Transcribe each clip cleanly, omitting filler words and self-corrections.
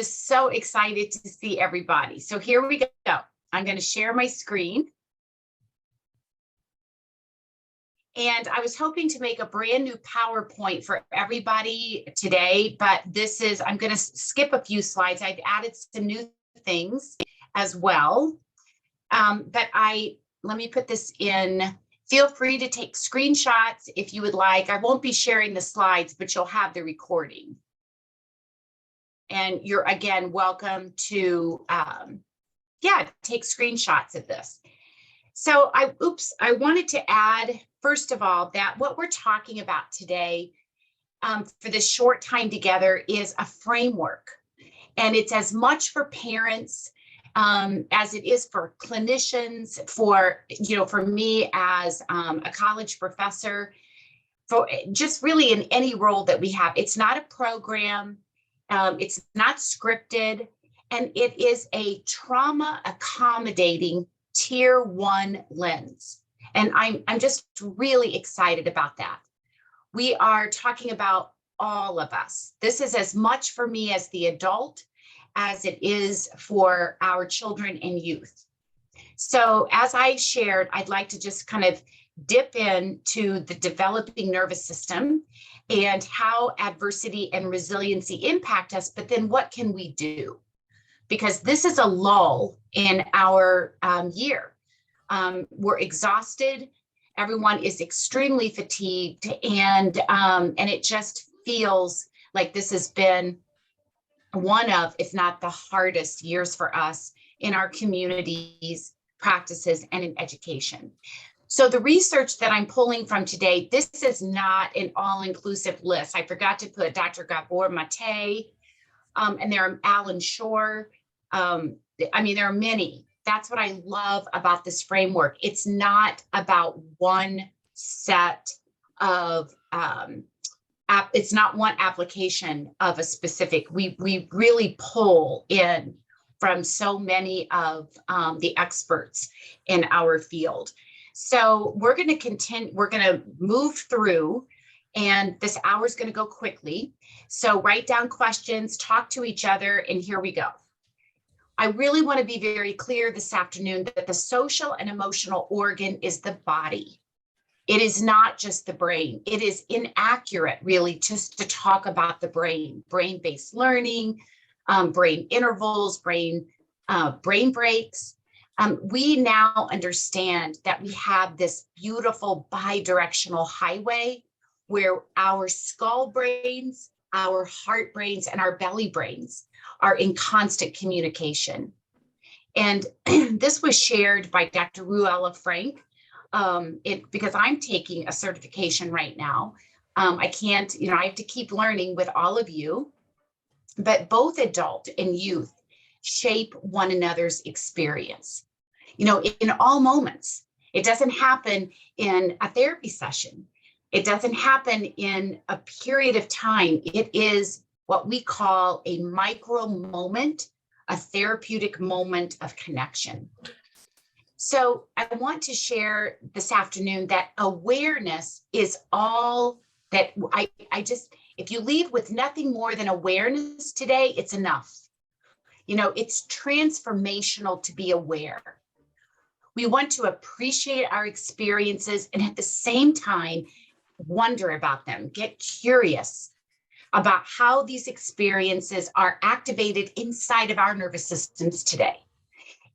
just so excited to see everybody. So here we go. I'm going to share my screen. And I was hoping to make a brand new PowerPoint for everybody today, but I'm going to skip a few slides. I've added some new things as well. Let me put this in. Feel free to take screenshots if you would like. I won't be sharing the slides, but you'll have the recording. And you're, again, welcome to, take screenshots of this. So I wanted to add, first of all, that what we're talking about today for this short time together is a framework. And it's as much for parents as it is for clinicians, for me as a college professor, for just really in any role that we have. It's not a program, it's not scripted, and it is a trauma accommodating Tier 1 lens. And I'm just really excited about that. We are talking about all of us. This is as much for me as the adult as it is for our children and youth. So as I shared, I'd like to just kind of dip into the developing nervous system and how adversity and resiliency impact us, but then what can we do? Because this is a lull in our year. We're exhausted. Everyone is extremely fatigued, and it just feels like this has been one of, if not the hardest years for us in our communities, practices, and in education. So the research that I'm pulling from today, this is not an all-inclusive list. I forgot to put Dr. Gabor Mate, and there are Alan Shore. There are many. That's what I love about this framework. It's not about one set of, it's not one application of a specific, we really pull in from so many of the experts in our field. So we're going to continue, we're going to move through, and this hour is going to go quickly. So write down questions, talk to each other, and here we go. I really want to be very clear this afternoon that the social and emotional organ is the body. It is not just the brain. It is inaccurate, really, just to talk about the brain, brain-based learning, brain intervals, brain breaks. We now understand that we have this beautiful bidirectional highway where our skull brains, our heart brains, and our belly brains are in constant communication. And this was shared by Dr. Ruella Frank, because I'm taking a certification right now. I can't, I have to keep learning with all of you, but both adult and youth shape one another's experience, in all moments. It doesn't happen in a therapy session. It doesn't happen in a period of time. It is what we call a micro moment, a therapeutic moment of connection. So I want to share this afternoon that awareness is all that if you leave with nothing more than awareness today, it's enough. It's transformational to be aware. We want to appreciate our experiences and at the same time, wonder about them, get curious about how these experiences are activated inside of our nervous systems today.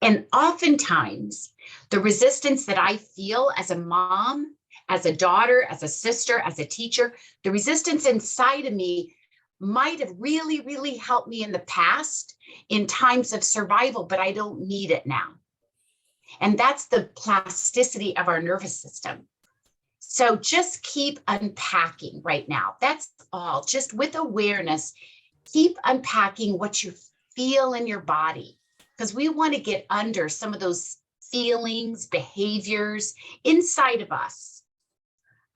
And oftentimes, the resistance that I feel as a mom, as a daughter, as a sister, as a teacher, the resistance inside of me might have really, really helped me in the past in times of survival, but I don't need it now. And that's the plasticity of our nervous system. So just keep unpacking right now. That's all. Just with awareness, keep unpacking what you feel in your body, because we want to get under some of those feelings, behaviors inside of us,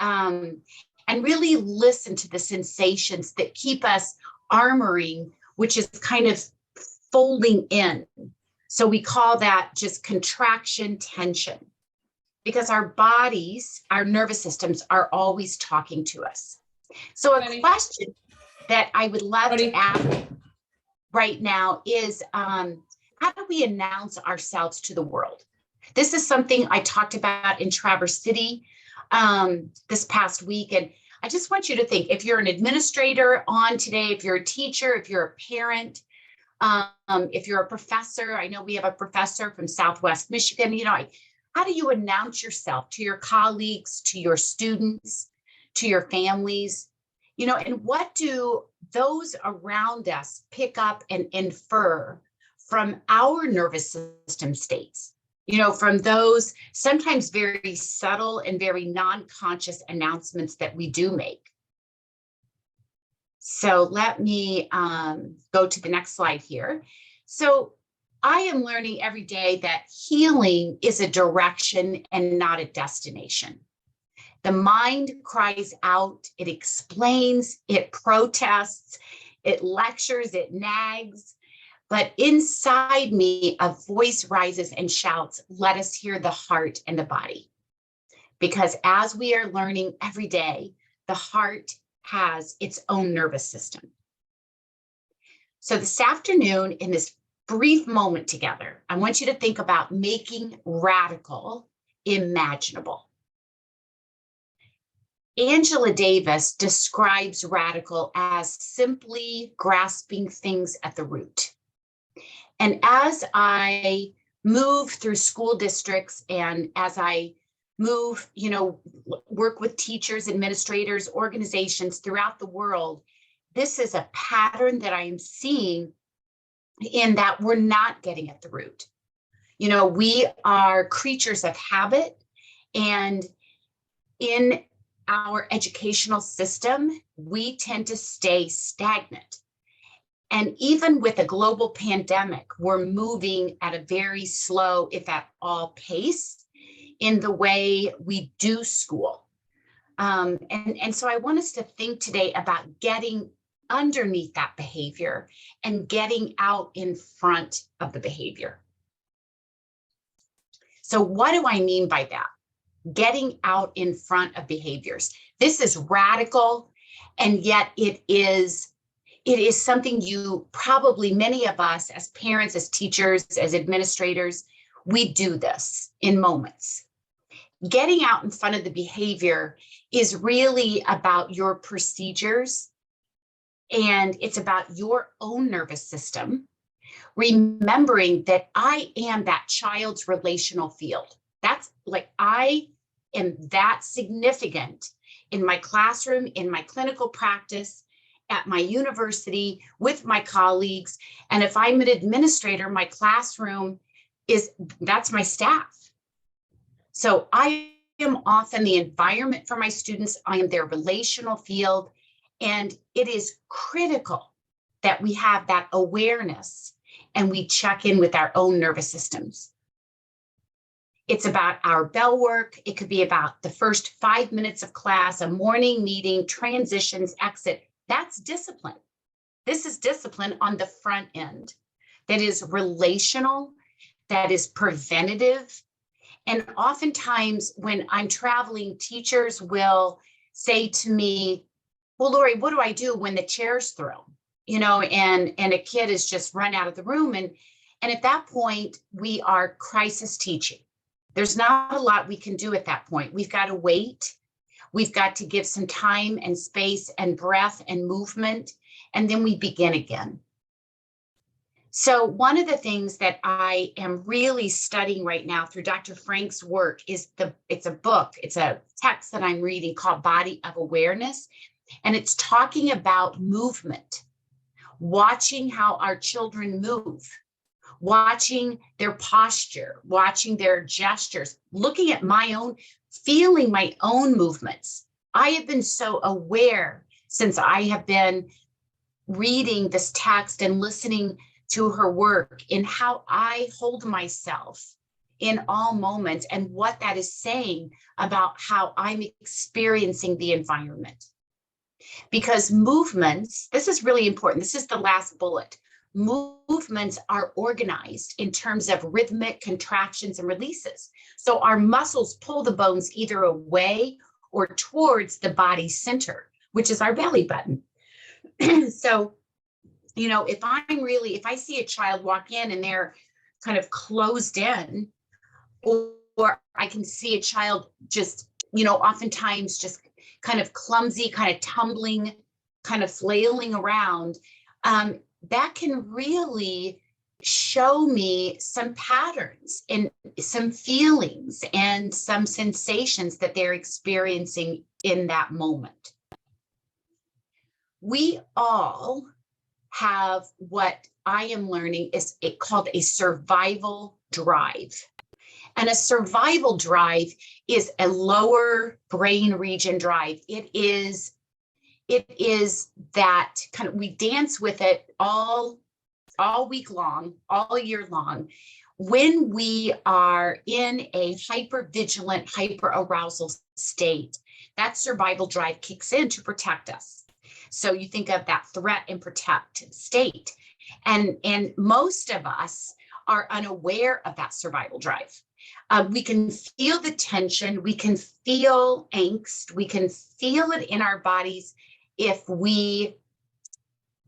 and really listen to the sensations that keep us armoring, which is kind of folding in. So we call that just contraction tension, because our bodies, our nervous systems are always talking to us. So a question that I would love to ask, right now is how do we announce ourselves to the world? This is something I talked about in Traverse City this past week. And I just want you to think, if you're an administrator on today, if you're a teacher, if you're a parent, if you're a professor, I know we have a professor from Southwest Michigan, you know, how do you announce yourself to your colleagues, to your students, to your families, you know, and what do those around us pick up and infer from our nervous system states? You know, from those sometimes very subtle and very non-conscious announcements that we do make. So let me go to the next slide here. So I am learning every day that healing is a direction and not a destination. The mind cries out, it explains, it protests, it lectures, it nags. But inside me, a voice rises and shouts, let us hear the heart and the body. Because as we are learning every day, the heart has its own nervous system. So this afternoon, in this brief moment together, I want you to think about making radical imaginable. Angela Davis describes radical as simply grasping things at the root. And as I move through school districts and as I move, you know, work with teachers, administrators, organizations throughout the world, this is a pattern that I am seeing in that we're not getting at the root. You know, we are creatures of habit, and in our educational system, we tend to stay stagnant. And even with a global pandemic, we're moving at a very slow, if at all, pace in the way we do school. And so I want us to think today about getting underneath that behavior and getting out in front of the behavior. So what do I mean by that? Getting out in front of behaviors. This is radical, and yet it is something you probably, many of us as parents, as teachers, as administrators, we do this in moments. Getting out in front of the behavior is really about your procedures, and it's about your own nervous system, remembering that I am that child's relational field. That's like, I am that significant in my classroom, in my clinical practice, at my university, with my colleagues. And if I'm an administrator, my classroom that's my staff. So I am often the environment for my students. I am their relational field. And it is critical that we have that awareness and we check in with our own nervous systems. It's about our bell work. It could be about the first 5 minutes of class, a morning meeting, transitions, exit. That's discipline. This is discipline on the front end that is relational, that is preventative. And oftentimes when I'm traveling, teachers will say to me, well, Lori, what do I do when the chair's thrown? You know, and a kid has just run out of the room. And at that point, we are crisis teaching. There's not a lot we can do at that point. We've got to wait. We've got to give some time and space and breath and movement, and then we begin again. So one of the things that I am really studying right now through Dr. Frank's work is it's a book, it's a text that I'm reading called Body of Awareness, and it's talking about movement, watching how our children move, watching their posture, watching their gestures, looking at my own, feeling my own movements. I have been so aware since I have been reading this text and listening to her work in how I hold myself in all moments and what that is saying about how I'm experiencing the environment. Because movements, this is really important. This is the last bullet. Movements are organized in terms of rhythmic contractions and releases. So our muscles pull the bones either away or towards the body center, which is our belly button. So if I see a child walk in and they're kind of closed in, or I can see a child just, oftentimes just kind of clumsy, kind of tumbling, kind of flailing around, that can really show me some patterns and some feelings and some sensations that they're experiencing in that moment. We all have what I am learning is called a survival drive. And a survival drive is a lower brain region drive. It is that kind of, we dance with it all week long, all year long. When we are in a hypervigilant, hyperarousal state, that survival drive kicks in to protect us. So you think of that threat and protect state. And most of us are unaware of that survival drive. We can feel the tension, we can feel angst, we can feel it in our bodies if we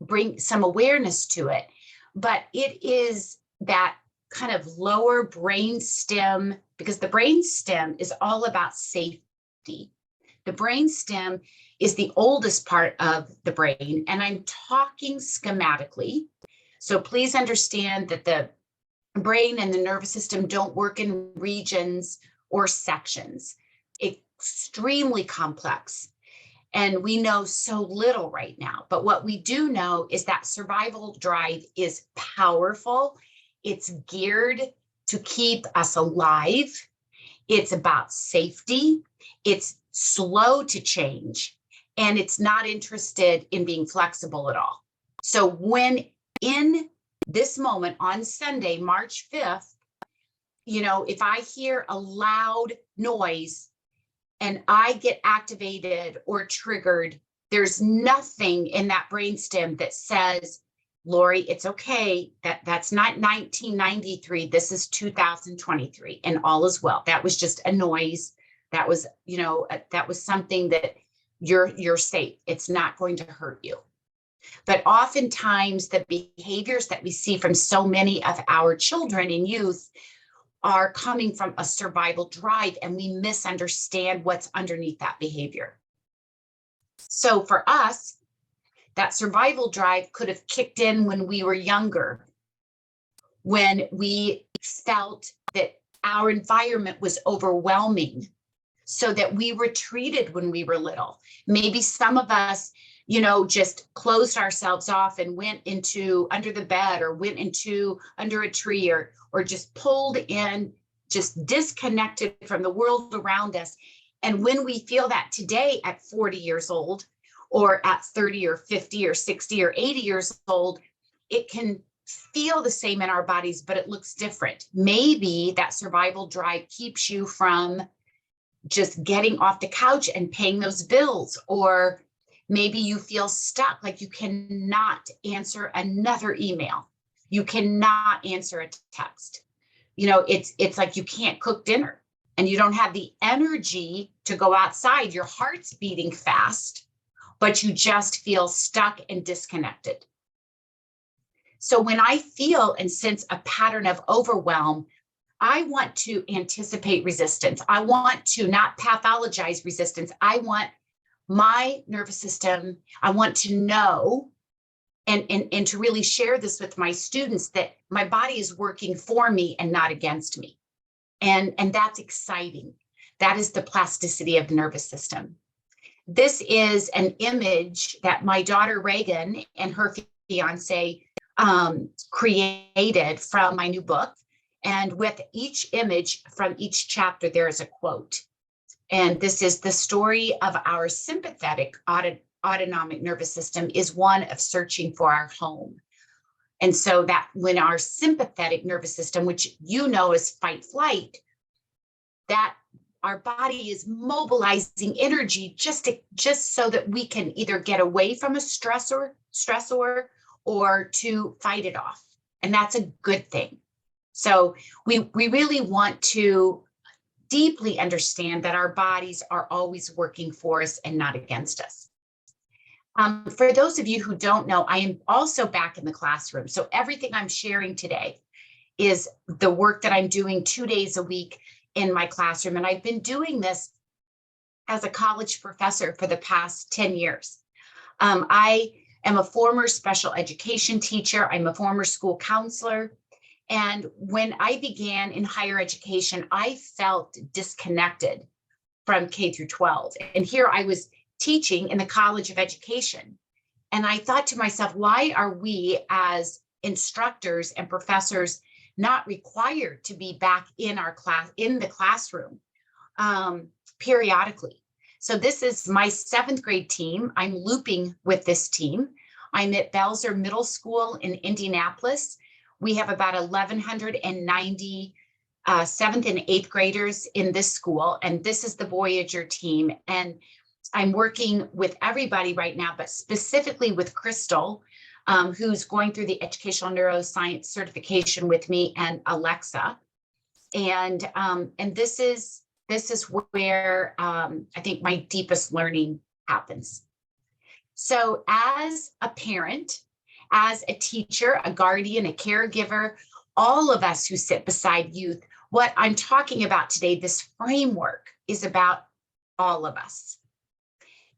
bring some awareness to it. But it is that kind of lower brain stem, because the brain stem is all about safety. The brain stem is the oldest part of the brain, and I'm talking schematically. So please understand that the brain and the nervous system don't work in regions or sections. Extremely complex. And we know so little right now. But what we do know is that survival drive is powerful. It's geared to keep us alive. It's about safety. It's slow to change. And it's not interested in being flexible at all. So when in this moment on Sunday, March 5th, if I hear a loud noise and I get activated or triggered, there's nothing in that brainstem that says, Lori, it's okay. That's not 1993. This is 2023 and all is well. That was just a noise. That was, that was something that you're safe. It's not going to hurt you. But oftentimes the behaviors that we see from so many of our children and youth are coming from a survival drive, and we misunderstand what's underneath that behavior. So for us, that survival drive could have kicked in when we were younger, when we felt that our environment was overwhelming, so that we retreated when we were little. Maybe some of us, just closed ourselves off and went into under the bed or went into under a tree or just pulled in, just disconnected from the world around us. And when we feel that today at 40 years old, or at 30 or 50 or 60 or 80 years old, it can feel the same in our bodies, but it looks different. Maybe that survival drive keeps you from just getting off the couch and paying those bills, or maybe you feel stuck, like you cannot answer another email. You cannot answer a text. It's like you can't cook dinner and you don't have the energy to go outside. Your heart's beating fast, but you just feel stuck and disconnected. So when I feel and sense a pattern of overwhelm, I want to anticipate resistance. I want to not pathologize resistance. I want my nervous system, I want to know and to really share this with my students that my body is working for me and not against me. And that's exciting. That is the plasticity of the nervous system. This is an image that my daughter Reagan and her fiance created from my new book. And with each image from each chapter, there is a quote. And this is the story of our sympathetic autonomic nervous system is one of searching for our home. And so that when our sympathetic nervous system, which is fight flight, that our body is mobilizing energy just so that we can either get away from a stressor or to fight it off. And that's a good thing. So we really want to deeply understand that our bodies are always working for us and not against us. For those of you who don't know, I am also back in the classroom. So everything I'm sharing today is the work that I'm doing 2 days a week in my classroom. And I've been doing this as a college professor for the past 10 years. I am a former special education teacher. I'm a former school counselor. And when I began in higher education, I felt disconnected from K through 12. And here I was teaching in the College of Education. And I thought to myself, why are we as instructors and professors not required to be back in our class, in the classroom periodically? So this is my 7th grade team. I'm looping with this team. I'm at Belzer Middle School in Indianapolis. We have about 1,190 7th and 8th graders in this school, and this is the Voyager team. And I'm working with everybody right now, but specifically with Crystal, who's going through the educational neuroscience certification with me, and Alexa. And this is where I think my deepest learning happens. So as a parent, as a teacher, a guardian, a caregiver, all of us who sit beside youth, what I'm talking about today, this framework, is about all of us.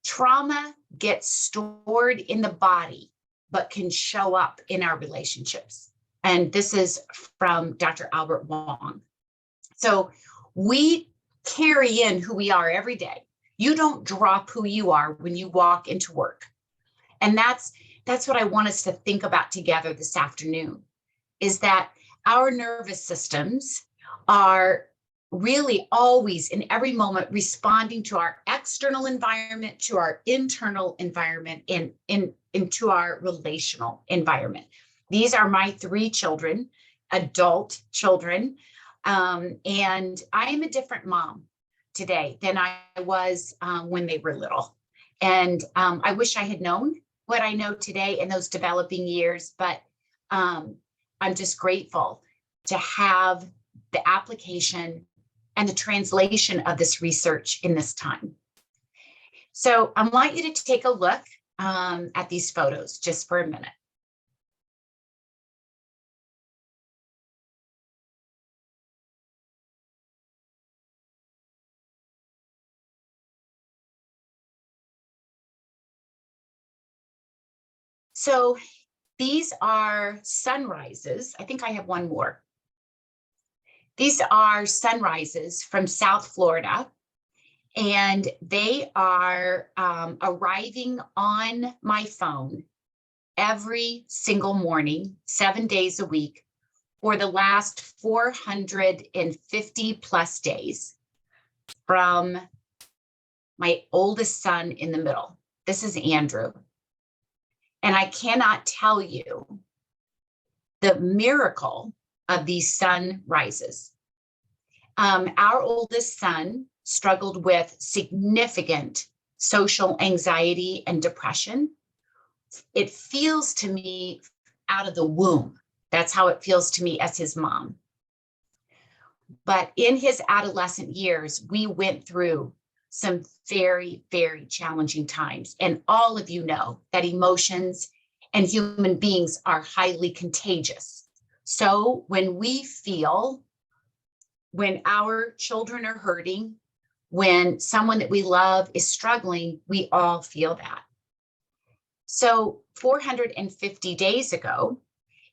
Trauma gets stored in the body, but can show up in our relationships. And this is from Dr. Albert Wong. So we carry in who we are every day. You don't drop who you are when you walk into work. And that's what I want us to think about together this afternoon, is that our nervous systems are really always in every moment responding to our external environment, to our internal environment, and into our relational environment. These are my 3 children, adult children, and I am a different mom today than I was when they were little. And I wish I had known what I know today in those developing years, but I'm just grateful to have the application and the translation of this research in this time. So I want you to take a look at these photos just for a minute. So these are sunrises. I think I have one more. These are sunrises from South Florida, and they are arriving on my phone every single morning, 7 days a week, for the last 450 plus days, from my oldest son in the middle. This is Andrew. And I cannot tell you the miracle of these sunrises. Our oldest son struggled with significant social anxiety and depression. It feels to me out of the womb. That's how it feels to me as his mom. But in his adolescent years, we went through some very, very challenging times. And all of you know that emotions and human beings are highly contagious. So when we feel, when our children are hurting, when someone that we love is struggling, we all feel that. So 450 days ago,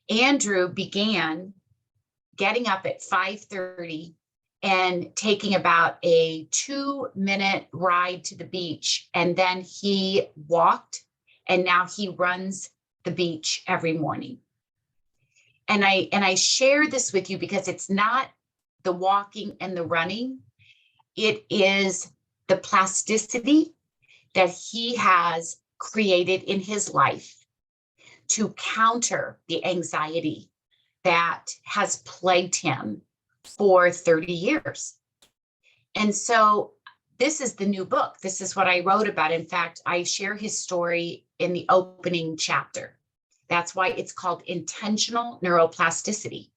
Andrew began getting up at 5:30 and taking about a 2-minute ride to the beach. And then he walked, and now he runs the beach every morning. And I share this with you because it's not the walking and the running. It is the plasticity that he has created in his life to counter the anxiety that has plagued him for 30 years. And so this is the new book. This is what I wrote about. In fact, I share his story in the opening chapter. That's why it's called Intentional Neuroplasticity.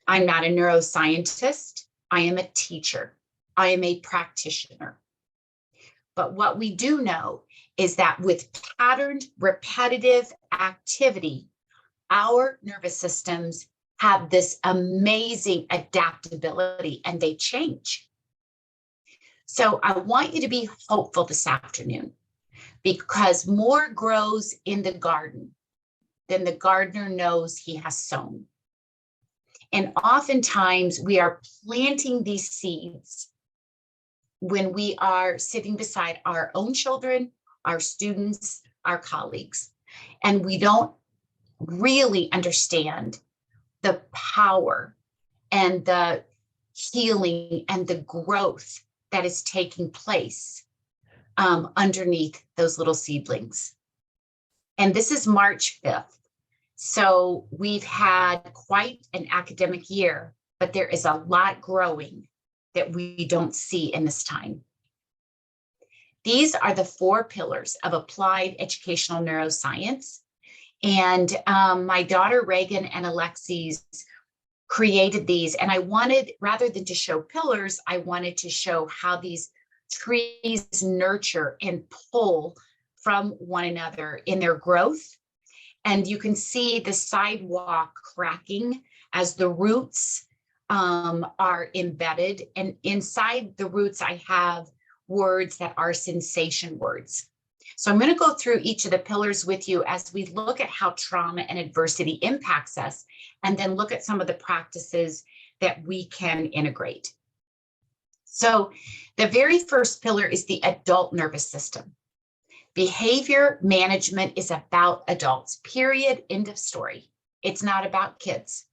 I'm not a neuroscientist. I am a teacher. I am a practitioner. But what we do know is that with patterned, repetitive activity, our nervous systems have this amazing adaptability and they change. So I want you to be hopeful this afternoon, because more grows in the garden than the gardener knows he has sown. And oftentimes we are planting these seeds when we are sitting beside our own children, our students, our colleagues, and we don't really understand the power and the healing and the growth that is taking place underneath those little seedlings. And this is March 5th. So we've had quite an academic year, but there is a lot growing that we don't see in this time. These are the 4 pillars of applied educational neuroscience. And my daughter Reagan and Alexis created these. And I wanted, rather than to show pillars, I wanted to show how these trees nurture and pull from one another in their growth. And you can see the sidewalk cracking as the roots are embedded. And inside the roots, I have words that are sensation words. So I'm going to go through each of the pillars with you as we look at how trauma and adversity impacts us, and then look at some of the practices that we can integrate. So the very first pillar is the adult nervous system. Behavior management is about adults, period, end of story. It's not about kids.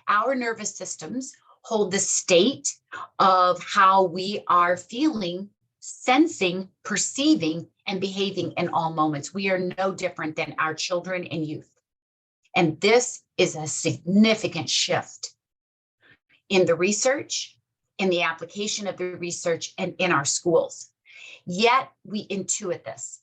Our nervous systems hold the state of how we are feeling, sensing, perceiving, and behaving in all moments. We are no different than our children and youth. And this is a significant shift in the research, in the application of the research, and in our schools. Yet we intuit this.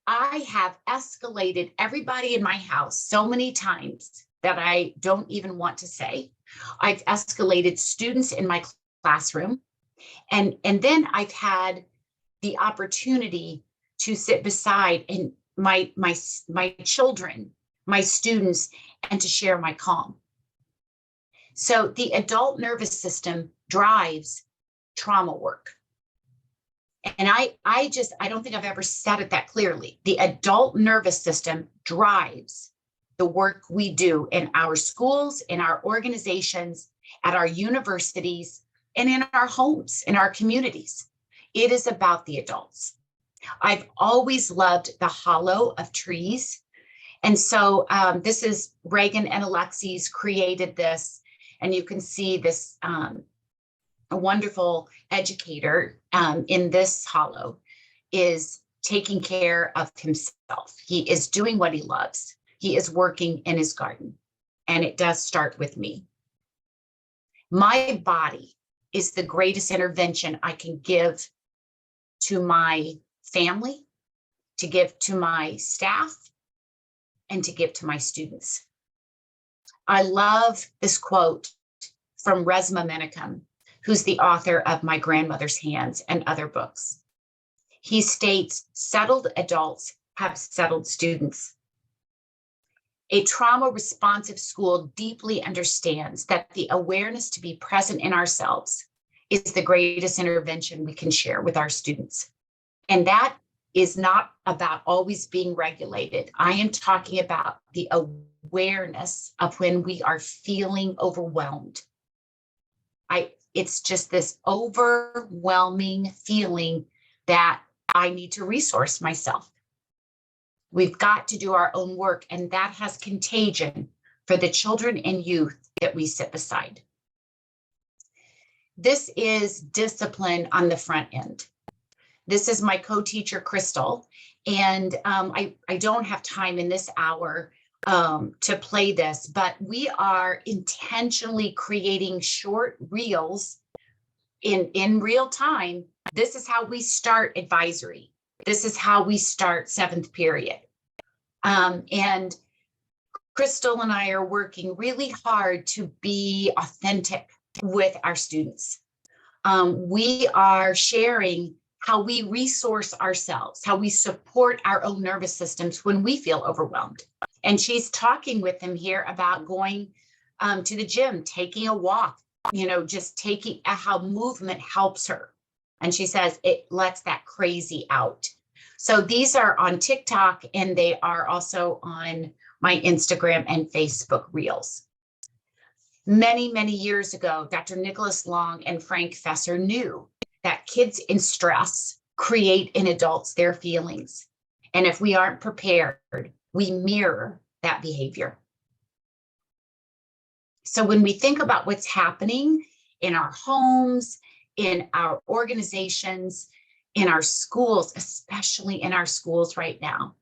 I have escalated everybody in my house so many times that I don't even want to say. I've escalated students in my classroom. And then I've had the opportunity to sit beside and my children, my students, and to share my calm. So the adult nervous system drives trauma work. And I don't think I've ever said it that clearly. The adult nervous system drives the work we do in our schools, in our organizations, at our universities, and in our homes, in our communities. It is about the adults. I've always loved the hollow of trees. And so this is Reagan and Alexis created this, and you can see this a wonderful educator in this hollow is taking care of himself. He is doing what he loves. He is working in his garden, and it does start with me. My body is the greatest intervention I can give to my family, to give to my staff, and to give to my students. I love this quote from Resmaa Menakem, who's the author of My Grandmother's Hands and other books. He states, settled adults have settled students. A trauma-responsive school deeply understands that the awareness to be present in ourselves is the greatest intervention we can share with our students. And that is not about always being regulated. I am talking about the awareness of when we are feeling overwhelmed. It's just this overwhelming feeling that I need to resource myself. We've got to do our own work, and that has contagion for the children and youth that we sit beside. This is discipline on the front end. This is my co-teacher, Crystal, and I don't have time in this hour to play this, but we are intentionally creating short reels in real time. This is how we start advisory. This is how we start 7th period. And Crystal and I are working really hard to be authentic with our students. We are sharing how we resource ourselves, how we support our own nervous systems when we feel overwhelmed. And she's talking with them here about going to the gym, taking a walk, just taking how movement helps her. And she says it lets that crazy out. So these are on TikTok, and they are also on my Instagram and Facebook Reels. Many, many years ago, Dr. Nicholas Long and Frank Fesser knew that kids in stress create in adults their feelings. And if we aren't prepared, we mirror that behavior. So when we think about what's happening in our homes, in our organizations, in our schools, especially in our schools right now,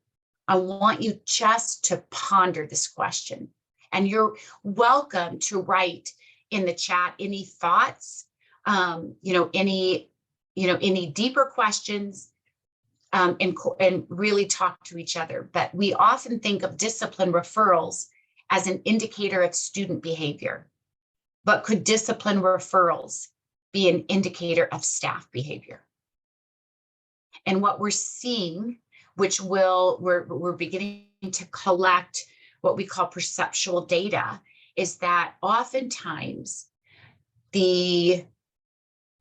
I want you just to ponder this question. And you're welcome to write in the chat any thoughts, any deeper questions, and really talk to each other. But we often think of discipline referrals as an indicator of student behavior. But could discipline referrals be an indicator of staff behavior? And what we're seeing, which we're beginning to collect what we call perceptual data, is that oftentimes the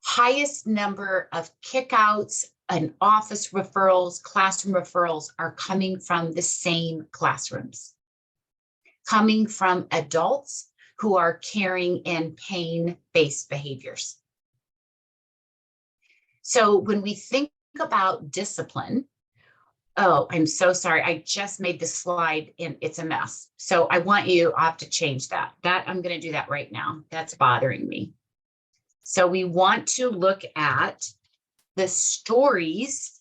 highest number of kickouts and office referrals, classroom referrals are coming from the same classrooms, coming from adults who are carrying in pain-based behaviors. So when we think about discipline, oh, I'm so sorry. I just made this slide and it's a mess. So I'll have to change that. I'm going to do that right now. That's bothering me. So we want to look at the stories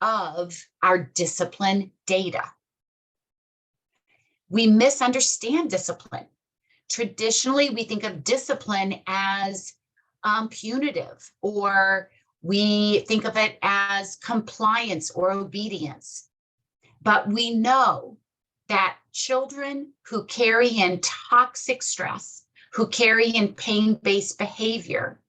of our discipline data. We misunderstand discipline. Traditionally, we think of discipline as punitive, or we think of it as compliance or obedience. But we know that children who carry in toxic stress, who carry in pain-based behavior,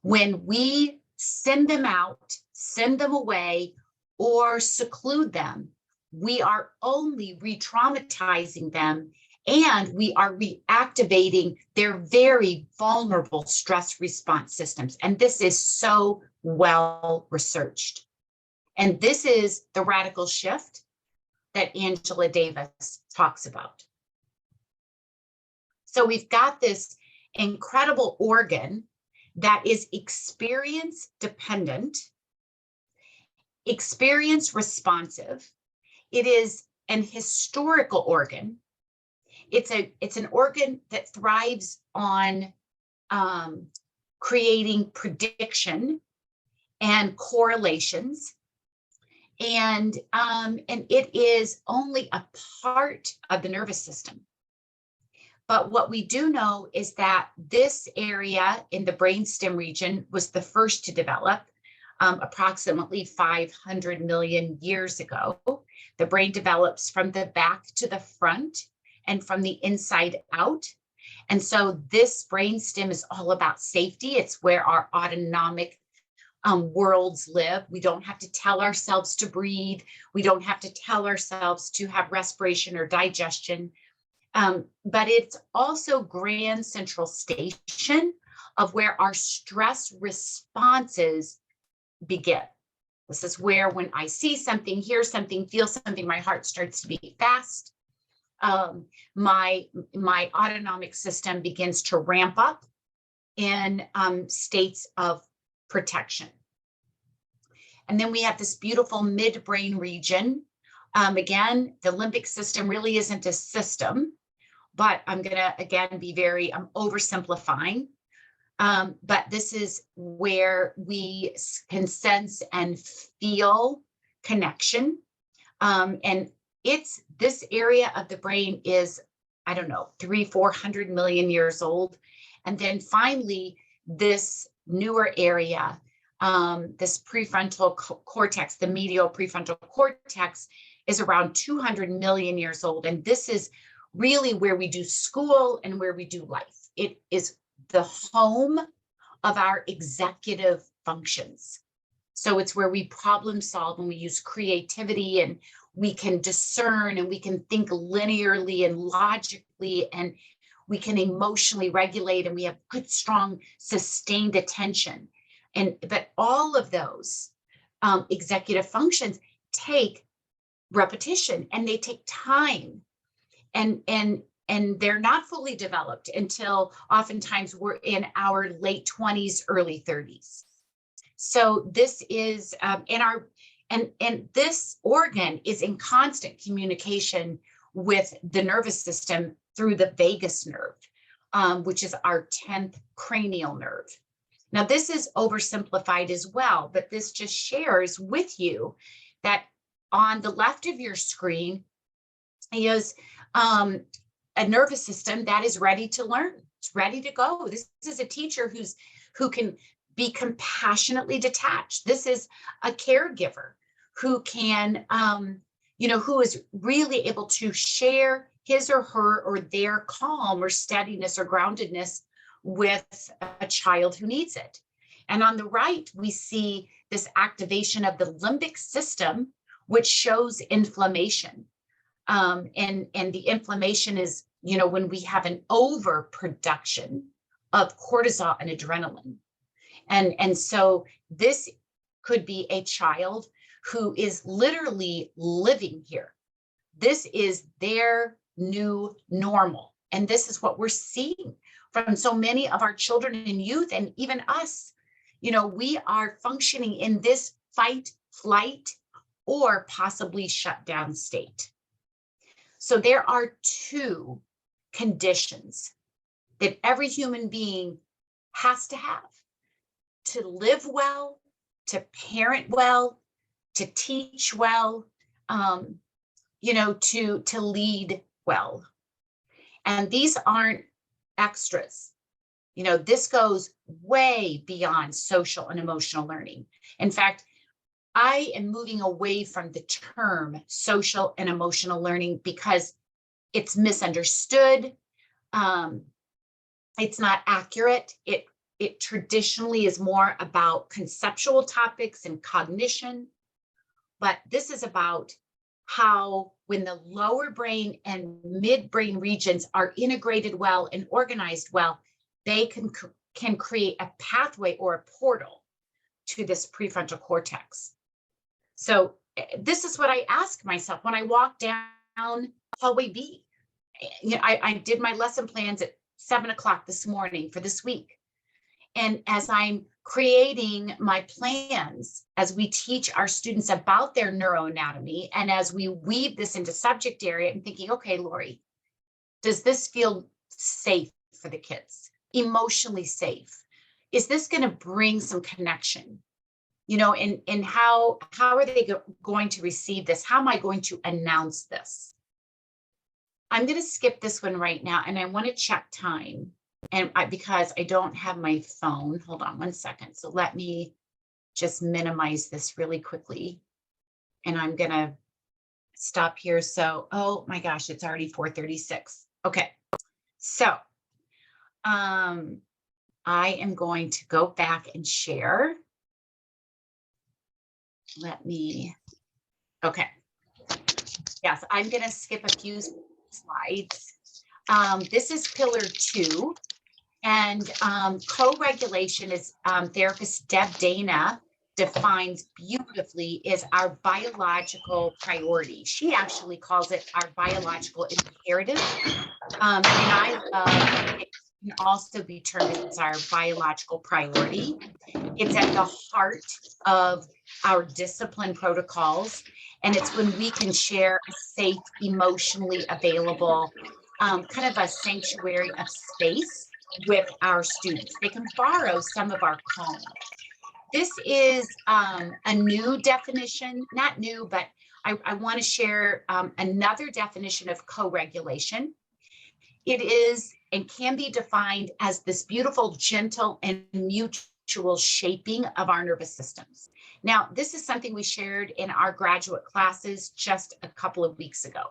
when we send them out, send them away, or seclude them, we are only re-traumatizing them, and we are reactivating their very vulnerable stress response systems. And this is so well researched. And this is the radical shift that Angela Davis talks about. So we've got this incredible organ that is experience dependent, experience responsive. It is an historical organ. It's an organ that thrives on creating prediction and correlations. And it is only a part of the nervous system. But what we do know is that this area in the brainstem region was the first to develop approximately 500 million years ago. The brain develops from the back to the front and from the inside out. And so this brainstem is all about safety. It's where our autonomic worlds live. We don't have to tell ourselves to breathe. We don't have to tell ourselves to have respiration or digestion. But it's also grand central station of where our stress responses begin. This is where when I see something, hear something, feel something, my heart starts to beat fast. My autonomic system begins to ramp up in states of protection. And then we have this beautiful midbrain region. Again, the limbic system really isn't a system, but I'm going to, again, I'm oversimplifying. But this is where we can sense and feel connection. And this area of the brain is, 300-400 million years old. And then finally, this newer area, this prefrontal cortex, the medial prefrontal cortex, is around 200 million years old. And this is really where we do school and where we do life. It is the home of our executive functions. So it's where we problem solve and we use creativity, and we can discern, and we can think linearly and logically, and we can emotionally regulate, and we have good, strong, sustained attention. But all of those executive functions take repetition, and they take time, and they're not fully developed until oftentimes we're in our late 20s, early 30s. So this is and this organ is in constant communication with the nervous system through the vagus nerve, which is our 10th cranial nerve. Now, this is oversimplified as well, but this just shares with you that on the left of your screen is a nervous system that is ready to learn. It's ready to go. This is a teacher who can be compassionately detached. This is a caregiver who can, who is really able to share his or her or their calm or steadiness or groundedness with a child who needs it. And on the right, we see this activation of the limbic system, which shows inflammation. And the inflammation is, when we have an overproduction of cortisol and adrenaline. And so this could be a child who is literally living here. This is their new normal. And this is what we're seeing from so many of our children and youth, and even us. We are functioning in this fight, flight, or possibly shut down state. So there are two conditions that every human being has to have: to live well, to parent well, to teach well, to lead well. And these aren't extras. This goes way beyond social and emotional learning. In fact, I am moving away from the term social and emotional learning because it's misunderstood. It's not accurate. It traditionally is more about conceptual topics and cognition, but this is about how when the lower brain and midbrain regions are integrated well and organized well, they can create a pathway or a portal to this prefrontal cortex. So this is what I ask myself when I walk down hallway B. I did my lesson plans at 7:00 this morning for this week. And as I'm creating my plans, as we teach our students about their neuroanatomy, and as we weave this into subject area, I'm thinking, okay, Lori, does this feel safe for the kids? Emotionally safe? Is this going to bring some connection? And how are they going to receive this? How am I going to announce this? I'm going to skip this one right now, and I want to check time. And because I don't have my phone, hold on one second. So let me just minimize this really quickly. And I'm going to stop here. So, oh my gosh, it's already 4:36. Okay. So I am going to go back and share. Okay. Yes, I'm going to skip a few slides. This is pillar 2, and co-regulation is therapist Deb Dana defines beautifully is our biological priority. She actually calls it our biological imperative. And I love it can also be termed as our biological priority. It's at the heart of our discipline protocols. And it's when we can share a safe, emotionally available, kind of a sanctuary of space with our students. They can borrow some of our calm. This is a new definition, not new, but I want to share another definition of co-regulation. It is and can be defined as this beautiful, gentle, and mutual shaping of our nervous systems. Now, this is something we shared in our graduate classes just a couple of weeks ago.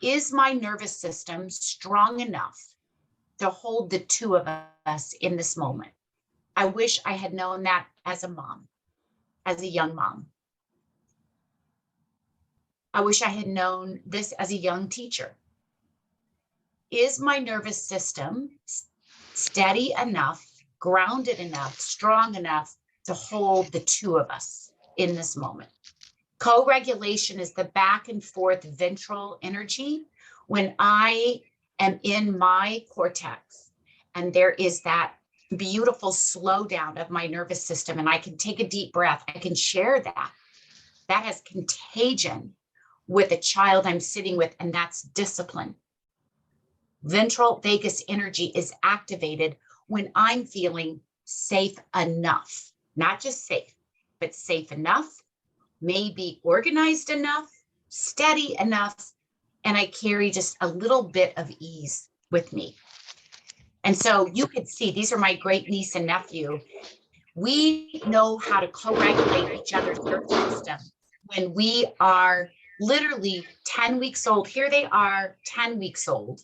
Is my nervous system strong enough to hold the two of us in this moment? I wish I had known that as a mom. as a young mom. I wish I had known this as a young teacher. Is my nervous system steady enough, grounded enough, strong enough to hold the two of us in this moment? Co-regulation is the back and forth ventral energy when I am in my cortex and there is that beautiful slowdown of my nervous system and I can take a deep breath. I can share that. That has contagion with a child I'm sitting with, and that's discipline. Ventral vagus energy is activated when I'm feeling safe enough, not just safe, but safe enough, maybe organized enough, steady enough, and I carry just a little bit of ease with me. And so you could see, these are my great niece and nephew. We know how to co-regulate each other's nervous system when we are literally 10 weeks old. Here they are, 10 weeks old.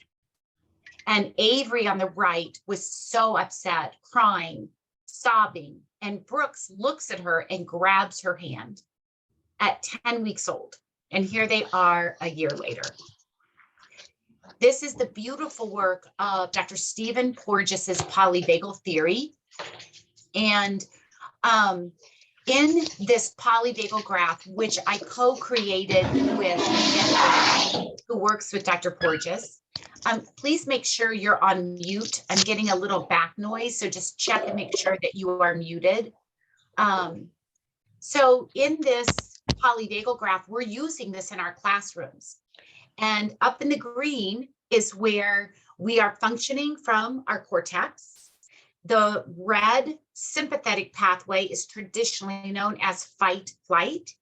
And Avery on the right was so upset, crying, sobbing. And Brooks looks at her and grabs her hand at 10 weeks old. And here they are a year later. This is the beautiful work of Dr. Stephen Porges's polyvagal theory. And in this polyvagal graph, which I co-created with Jennifer, who works with Dr. Porges, please make sure you're on mute. I'm getting a little back noise, so just check and make sure that you are muted. So in this polyvagal graph, we're using this in our classrooms. And up in the green is where we are functioning from our cortex. The red sympathetic pathway is traditionally known as fight flight.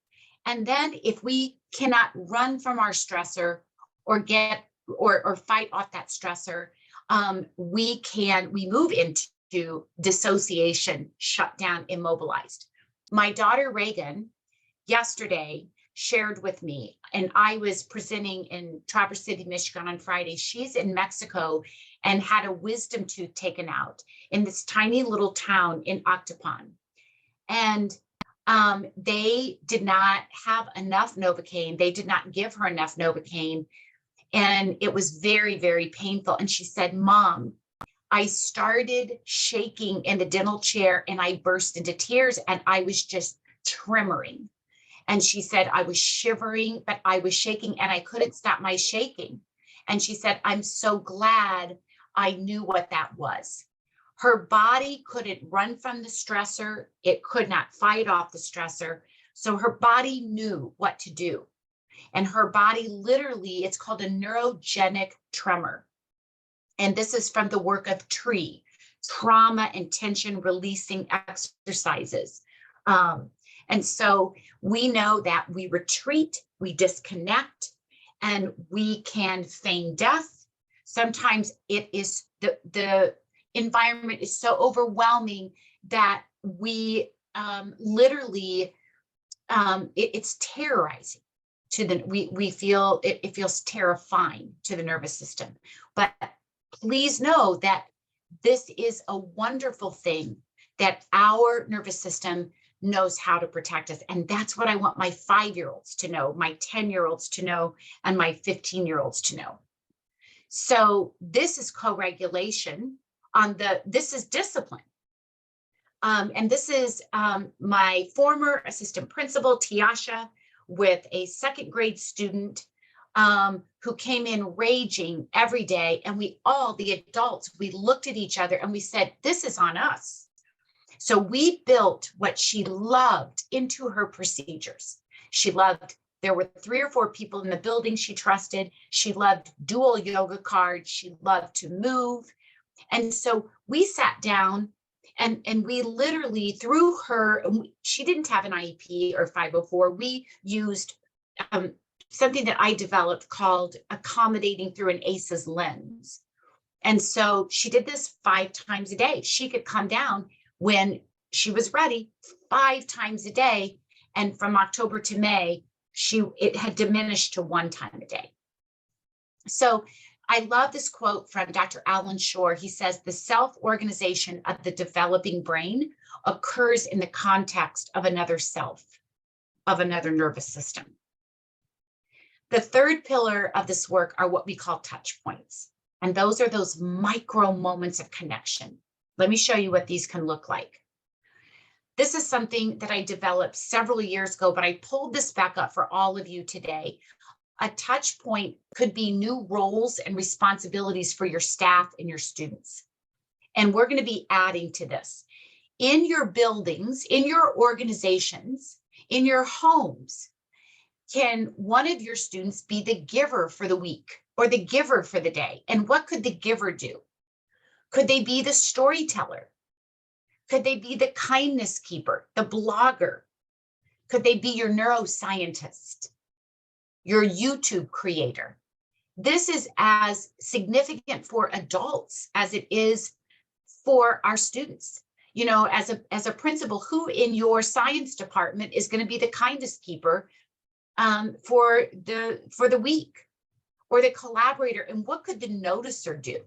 And then if we cannot run from our stressor or get or fight off that stressor, we move into dissociation, shut down, immobilized. My daughter Reagan yesterday shared with me, and I was presenting in Traverse City, Michigan on Friday. She's in Mexico and had a wisdom tooth taken out in this tiny little town in Octopon. And they did not have enough Novocaine. They did not give her enough Novocaine. And it was very, very painful. And she said, Mom, I started shaking in the dental chair and I burst into tears and I was just tremoring. And she said, I was shivering, but I was shaking and I couldn't stop my shaking. And she said, I'm so glad I knew what that was. Her body couldn't run from the stressor. It could not fight off the stressor. So her body knew what to do. And her body literally, it's called a neurogenic tremor. And this is from the work of TREE, trauma and tension releasing exercises. And so we know that we retreat, we disconnect, and we can feign death. Sometimes it is the environment is so overwhelming that we literally, it's terrorizing to the, we feel, it feels terrifying to the nervous system. But please know that this is a wonderful thing that our nervous system knows how to protect us. And that's what I want my 5-year-olds to know, my 10-year-olds to know, and my 15-year-olds to know. So this is co-regulation this is discipline. And this is my former assistant principal, Tiasha, with a 2nd grade student who came in raging every day. And we all, the adults, we looked at each other and we said, this is on us. So we built what she loved into her procedures. She loved, there were 3 or 4 people in the building she trusted. She loved dual yoga cards. She loved to move. And so we sat down and we literally, through her, she didn't have an IEP or 504. We used something that I developed called accommodating through an ACEs lens. And so she did this 5 times a day. She could come down when she was ready 5 times a day. And from October to May, it had diminished to 1 time a day. So I love this quote from Dr. Alan Shore. He says, the self-organization of the developing brain occurs in the context of another self, of another nervous system. The third pillar of this work are what we call touch points. And those are those micro moments of connection. Let me show you what these can look like. This is something that I developed several years ago, but I pulled this back up for all of you today. A touch point could be new roles and responsibilities for your staff and your students. And we're going to be adding to this. In your buildings, in your organizations, in your homes, can one of your students be the giver for the week or the giver for the day? And what could the giver do? Could they be the storyteller? Could they be the kindness keeper, the blogger? Could they be your neuroscientist, your YouTube creator? This is as significant for adults as it is for our students. You know, as a principal, who in your science department is going to be the kindness keeper for the week, or the collaborator, and what could the noticer do?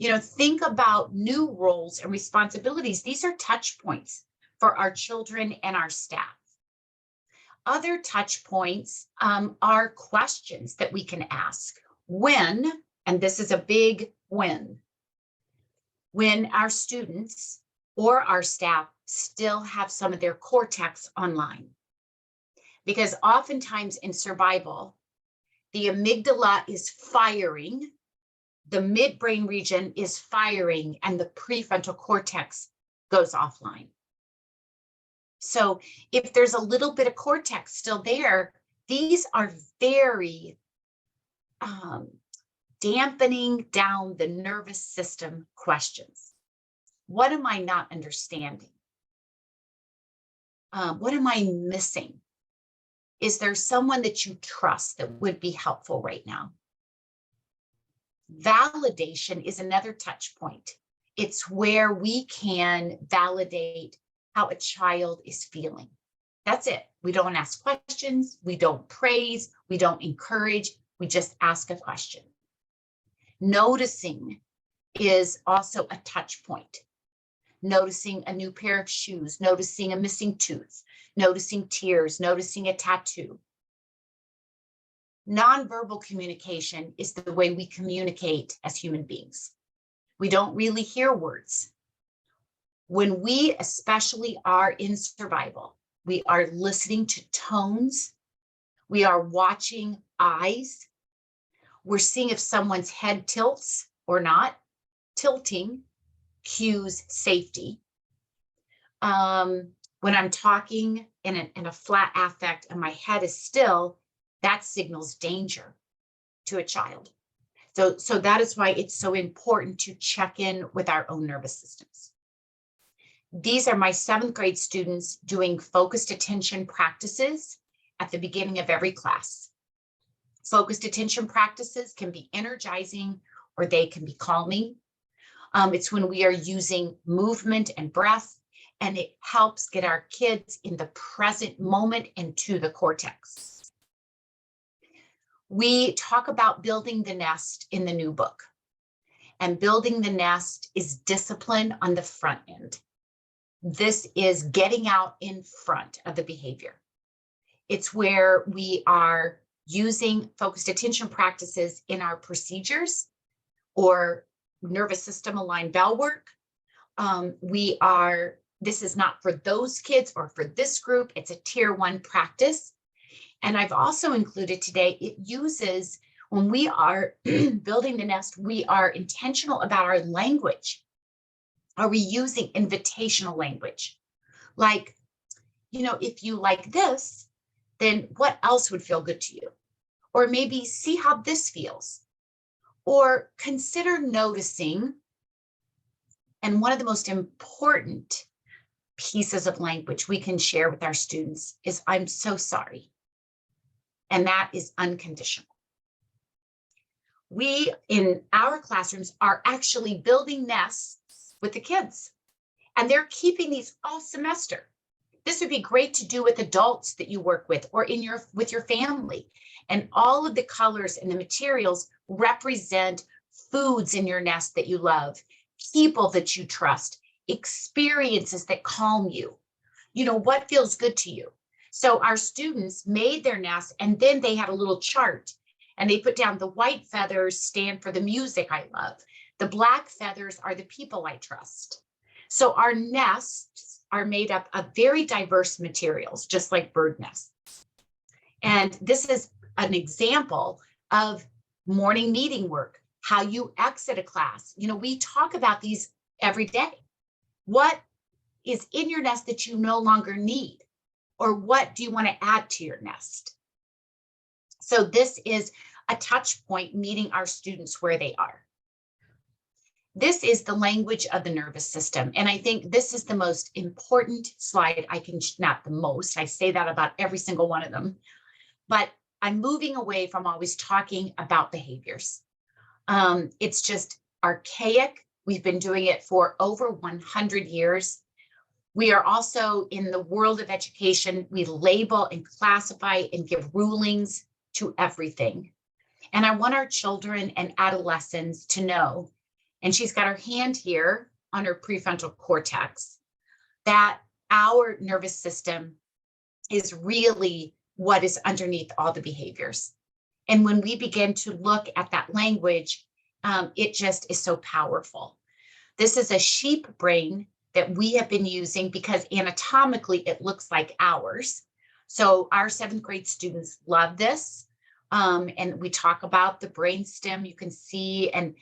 You know, think about new roles and responsibilities. These are touch points for our children and our staff. Other touch points are questions that we can ask. When, and this is a big when our students or our staff still have some of their cortex online. Because oftentimes in survival, the amygdala is firing, the midbrain region is firing, and the prefrontal cortex goes offline. So if there's a little bit of cortex still there, these are very dampening down the nervous system questions. What am I not understanding? What am I missing? Is there someone that you trust that would be helpful right now? Validation is another touch point. It's where we can validate how a child is feeling. That's it. We don't ask questions. We don't praise. We don't encourage. We just ask a question. Noticing is also a touch point. Noticing a new pair of shoes, noticing a missing tooth, noticing tears, noticing a tattoo. Nonverbal communication is the way we communicate as human beings. We don't really hear words. When we especially are in survival, we are listening to tones. We are watching eyes. We're seeing if someone's head tilts or not. Tilting cues safety. When I'm talking in a flat affect and my head is still, that signals danger to a child. So that is why it's so important to check in with our own nervous systems. These are my 7th grade students doing focused attention practices at the beginning of every class. Focused attention practices can be energizing or they can be calming. It's when we are using movement and breath, and it helps get our kids in the present moment and to the cortex. We talk about building the nest in the new book, and building the nest is discipline on the front end. This is getting out in front of the behavior. It's where we are using focused attention practices in our procedures or nervous system aligned bell work. This is not for those kids or for this group. It's a tier 1 practice. And I've also included today, it uses, when we are building the nest, we are intentional about our language. Are we using invitational language? Like, you know, if you like this, then what else would feel good to you? Or maybe see how this feels. Or consider noticing. And one of the most important pieces of language we can share with our students is, I'm so sorry. And that is unconditional. We, in our classrooms, are actually building nests with the kids, and they're keeping these all semester. This would be great to do with adults that you work with or with your family. And all of the colors and the materials represent foods in your nest that you love, people that you trust, experiences that calm you. What feels good to you? So our students made their nest, and then they had a little chart, and they put down the white feathers stand for the music I love. The black feathers are the people I trust. So our nests are made up of very diverse materials, just like bird nests. And this is an example of morning meeting work, how you exit a class. We talk about these every day. What is in your nest that you no longer need? Or what do you want to add to your nest? So this is a touch point meeting our students where they are. This is the language of the nervous system. And I think this is the most important slide not the most, I say that about every single one of them, but I'm moving away from always talking about behaviors. It's just archaic. We've been doing it for over 100 years. We are also in the world of education. We label and classify and give rulings to everything. And I want our children and adolescents to know, and she's got her hand here on her prefrontal cortex, that our nervous system is really what is underneath all the behaviors. And when we begin to look at that language, it just is so powerful. This is a sheep brain that we have been using because anatomically it looks like ours. So our 7th grade students love this. And we talk about the brain stem, you can see. And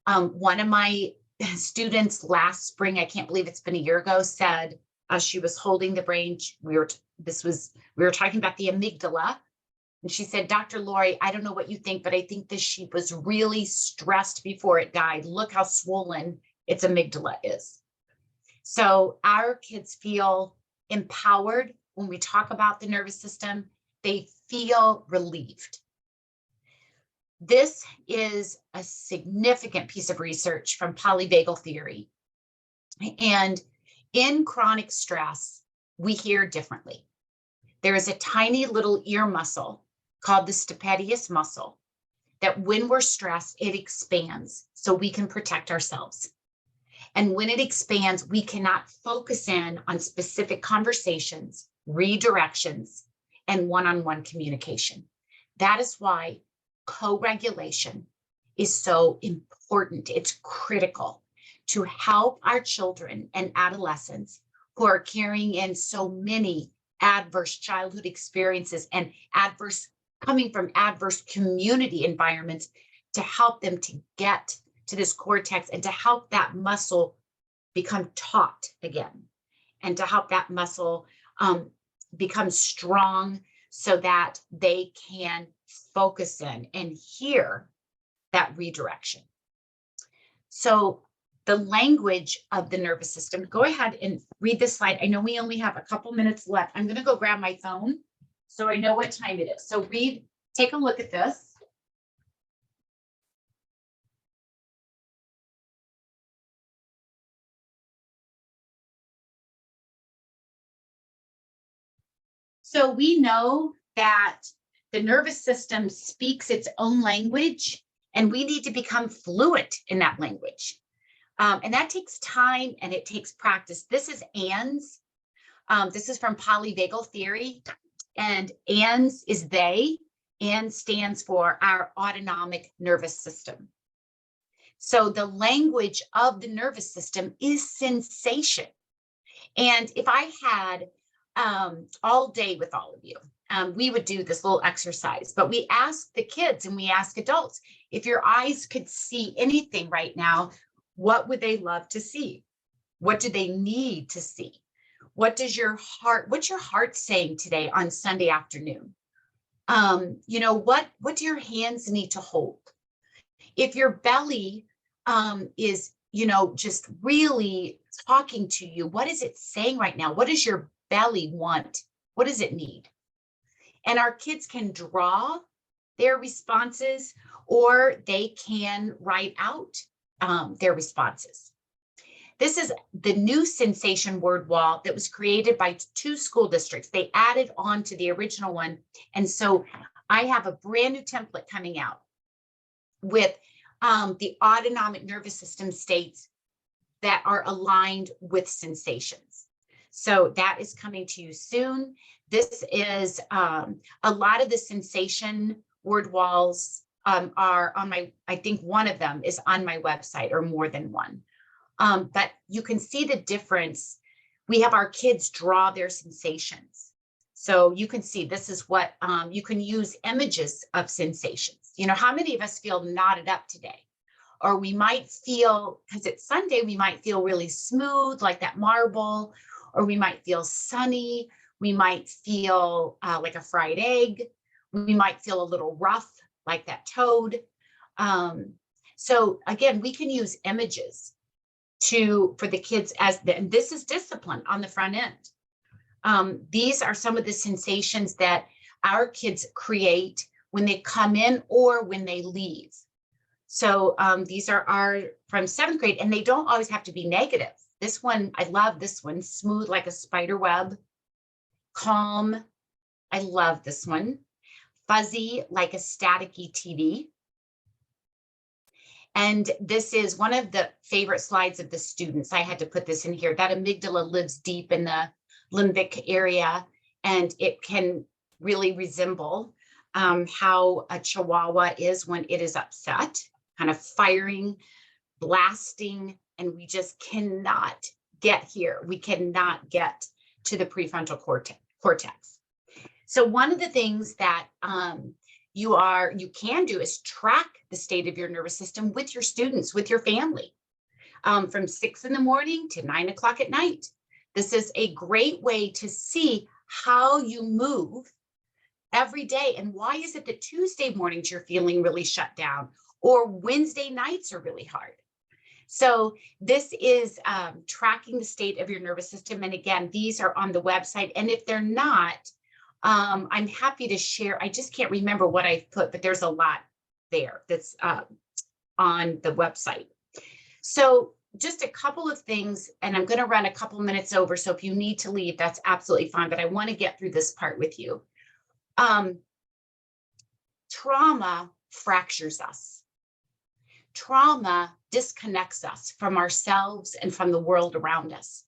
one of my students last spring, I can't believe it's been a year ago, said she was holding the brain. We were talking about the amygdala. And she said, Dr. Lori, I don't know what you think, but I think this sheep was really stressed before it died. Look how swollen its amygdala is. So our kids feel empowered when we talk about the nervous system. They feel relieved. This is a significant piece of research from Polyvagal theory. And in chronic stress, we hear differently. There is a tiny little ear muscle called the stapedius muscle that when we're stressed, it expands so we can protect ourselves. And when it expands, we cannot focus in on specific conversations, redirections, and one-on-one communication. That is why co-regulation is so important. It's critical to help our children and adolescents who are carrying in so many adverse childhood experiences and coming from adverse community environments, to help them to get to this cortex and to help that muscle become taut again, and to help that muscle become strong so that they can focus in and hear that redirection. So the language of the nervous system, go ahead and read this slide. I know we only have a couple minutes left. I'm going to go grab my phone so I know what time it is. So take a look at this. So we know that the nervous system speaks its own language, and we need to become fluent in that language. And that takes time and it takes practice. This is ANS. This is from polyvagal theory, and ANS is they. ANS stands for our autonomic nervous system. So the language of the nervous system is sensation. And if I had all day with all of you, we would do this little exercise, but we ask the kids and we ask adults, if your eyes could see anything right now, what would they love to see? What do they need to see? What's your heart saying today on Sunday afternoon? What do your hands need to hold? If your belly is, just really talking to you, what is it saying right now? What does your belly want? What does it need? And our kids can draw their responses, or they can write out their responses. This is the new sensation word wall that was created by 2 school districts. They added on to the original one. And so I have a brand new template coming out with the autonomic nervous system states, that are aligned with sensations. So that is coming to you soon. This is a lot of the sensation word walls are on my, I think one of them is on my website, or more than one. But you can see the difference. We have our kids draw their sensations. So you can see this is what you can use images of sensations. You know, how many of us feel knotted up today? Or we might feel, because it's Sunday, we might feel really smooth, like that marble, or we might feel sunny. We might feel like a fried egg. We might feel a little rough, like that toad. So again, we can use images for the kids and this is discipline on the front end. These are some of the sensations that our kids create when they come in or when they leave. So these are from 7th grade, and they don't always have to be negative. This one, I love this one, smooth like a spider web. Calm, I love this one. Fuzzy like a staticky TV. And this is one of the favorite slides of the students. I had to put this in here. That amygdala lives deep in the limbic area, and it can really resemble how a chihuahua is when it is upset, kind of firing, blasting, and we just cannot get here. We cannot get to the prefrontal cortex. So one of the things that you can do is track the state of your nervous system with your students, with your family, from 6 in the morning to 9 o'clock at night. This is a great way to see how you move every day. And why is it that Tuesday mornings you're feeling really shut down, or Wednesday nights are really hard? So this is tracking the state of your nervous system. And again, these are on the website. And if they're not, I'm happy to share. I just can't remember what I've put, but there's a lot there that's on the website. So just a couple of things, and I'm going to run a couple minutes over. So if you need to leave, that's absolutely fine. But I want to get through this part with you. Trauma fractures us. Trauma disconnects us from ourselves and from the world around us.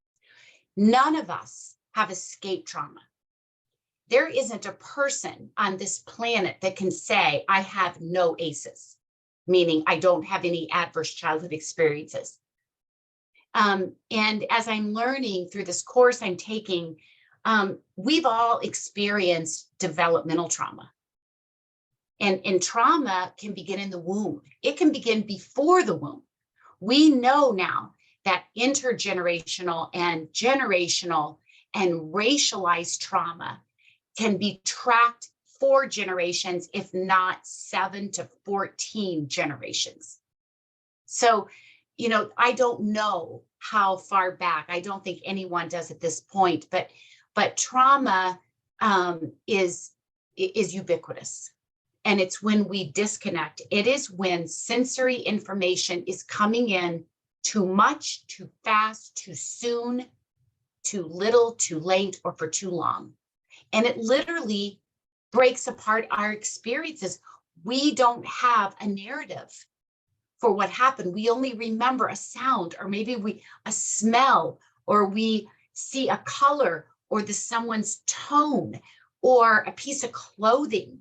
None of us have escaped trauma. There isn't a person on this planet that can say, I have no ACEs, meaning I don't have any adverse childhood experiences. And as I'm learning through this course I'm taking, we've all experienced developmental trauma. And trauma can begin in the womb. It can begin before the womb. We know now that intergenerational and generational and racialized trauma can be tracked 4 generations, if not 7 to 14 generations. So, you know, I don't know how far back. I don't think anyone does at this point, but trauma is ubiquitous. And it's when we disconnect. It is when sensory information is coming in too much, too fast, too soon, too little, too late, or for too long. And it literally breaks apart our experiences. We don't have a narrative for what happened. We only remember a sound, or maybe a smell, or we see a color, or someone's tone, or a piece of clothing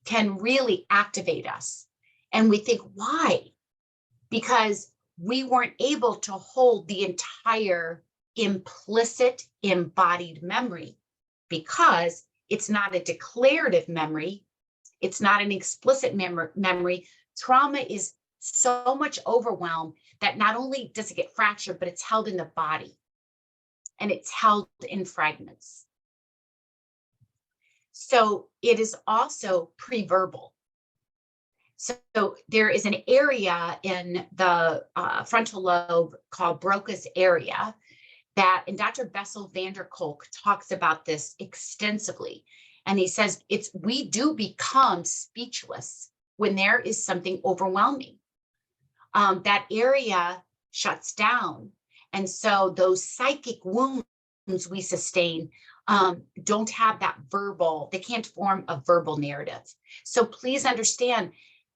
can really activate us. And we think, why? Because we weren't able to hold the entire implicit embodied memory, because it's not a declarative memory. It's not an explicit memory. Trauma is so much overwhelm that not only does it get fractured, but it's held in the body, and it's held in fragments. So it is also pre-verbal. So there is an area in the frontal lobe called Broca's area and Dr. Bessel van der Kolk talks about this extensively. And he says we do become speechless when there is something overwhelming. That area shuts down. And so those psychic wounds we sustain don't have that verbal, they can't form a verbal narrative. So please understand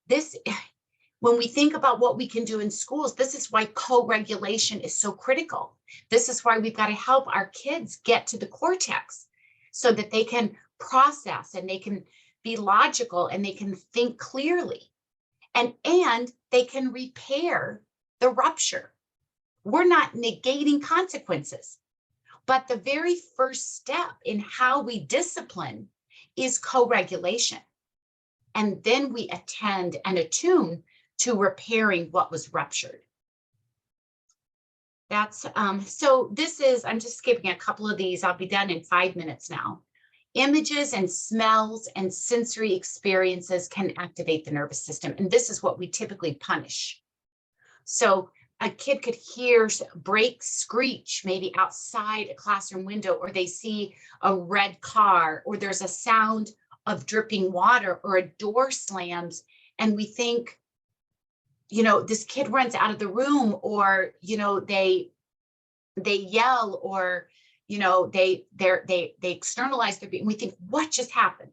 this, When we think about what we can do in schools, this is why co-regulation is so critical. This is why we've got to help our kids get to the cortex so that they can process and they can be logical and they can think clearly, and they can repair the rupture. We're not negating consequences, but the very first step in how we discipline is co-regulation. And then we attend and attune to repairing what was ruptured. That's so this is, I'm just skipping a couple of these. I'll be done in 5 minutes now. Images and smells and sensory experiences can activate the nervous system. And this is what we typically punish. So a kid could hear brakes screech, maybe outside a classroom window, or they see a red car, or there's a sound of dripping water, or a door slams. And we think, this kid runs out of the room, or, they yell, or, they externalize their being. We think, what just happened?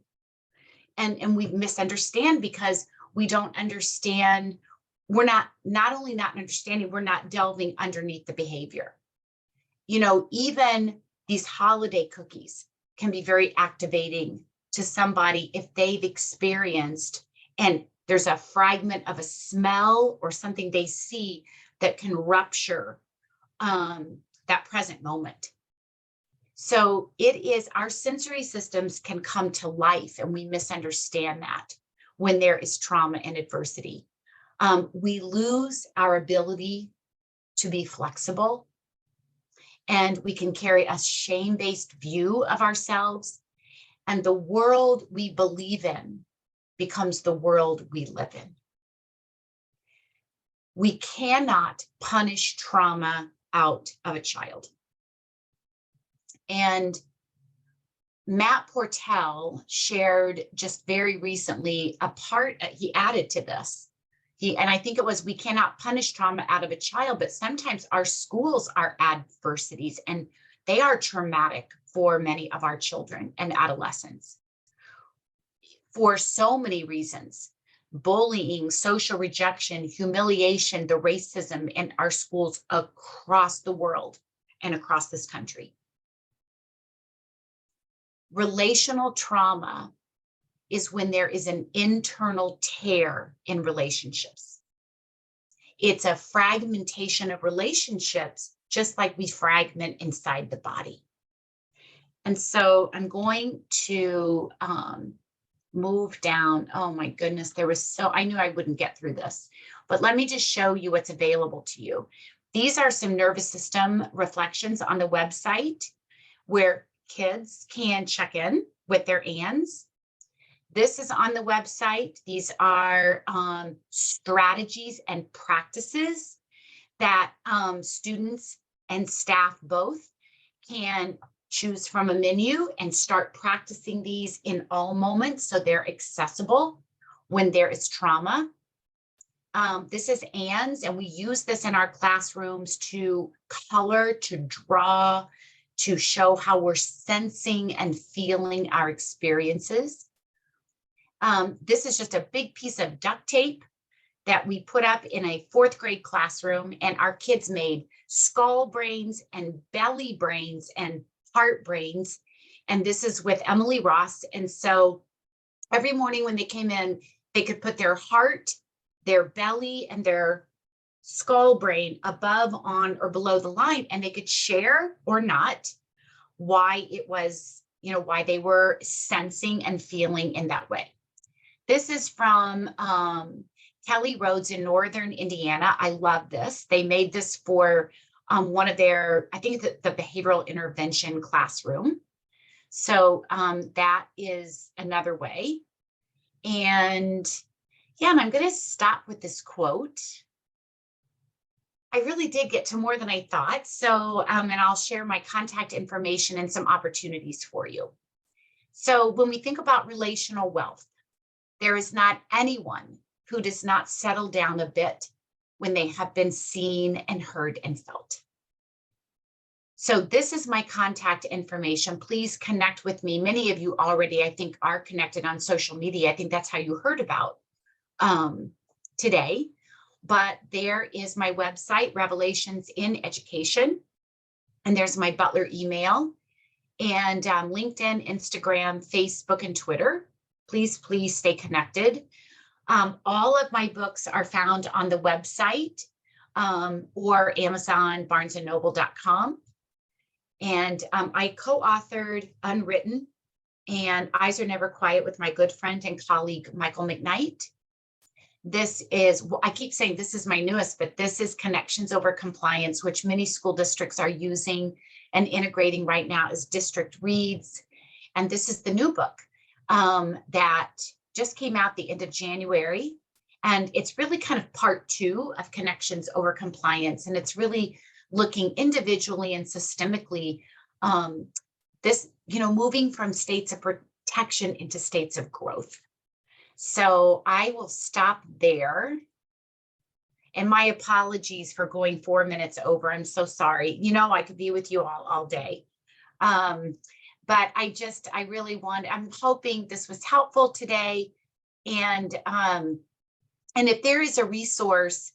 And we misunderstand because we don't understand. We're not only not understanding, we're not delving underneath the behavior. Even these holiday cookies can be very activating to somebody if they've experienced, and there's a fragment of a smell or something they see that can rupture that present moment. So it is, our sensory systems can come to life, and we misunderstand that when there is trauma and adversity. We lose our ability to be flexible, and we can carry a shame-based view of ourselves, and the world we believe in becomes the world we live in. We cannot punish trauma out of a child. And Matt Portell shared just very recently a part, he added to this. And I think it was, we cannot punish trauma out of a child, but sometimes our schools are adversities, and they are traumatic for many of our children and adolescents for so many reasons: bullying, social rejection, humiliation, the racism in our schools across the world and across this country. Relational trauma is when there is an internal tear in relationships. It's a fragmentation of relationships, just like we fragment inside the body. And so I'm going to move down. Oh my goodness, I knew I wouldn't get through this, but let me just show you what's available to you. These are some nervous system reflections on the website where kids can check in with their ANs. This is on the website. These are strategies and practices that students and staff both can choose from a menu and start practicing these in all moments, so they're accessible when there is trauma. This is ANS, and we use this in our classrooms to color, to draw, to show how we're sensing and feeling our experiences. This is just a big piece of duct tape that we put up in a 4th grade classroom, and our kids made skull brains and belly brains and heart brains. And this is with Emily Ross. And so every morning when they came in, they could put their heart, their belly, and their skull brain above, on, or below the line, and they could share or not why it was, why they were sensing and feeling in that way. This is from Kelly Rhodes in Northern Indiana. I love this. They made this for one of their, I think the behavioral intervention classroom. So that is another way. And yeah, and I'm going to stop with this quote. I really did get to more than I thought. So, and I'll share my contact information and some opportunities for you. So when we think about relational wealth, there is not anyone who does not settle down a bit when they have been seen and heard and felt. So this is my contact information. Please connect with me. Many of you already, I think, are connected on social media. I think that's how you heard about today. but there is my website, Revelations in Education, and there's my Butler email, and LinkedIn, Instagram, Facebook, and Twitter. Please stay connected. All of my books are found on the website or Amazon, barnesandnoble.com. And I co-authored Unwritten and Eyes Are Never Quiet with my good friend and colleague, Michael McKnight. This is, I keep saying this is my newest, but this is Connections Over Compliance, which many school districts are using and integrating right now as district reads. And this is the new book that just came out the end of January. And it's really kind of part 2 of Connections Over Compliance. And it's really looking individually and systemically, moving from states of protection into states of growth. So I will stop there. And my apologies for going 4 minutes over. I'm so sorry. I could be with you all day. But I'm hoping this was helpful today. And if there is a resource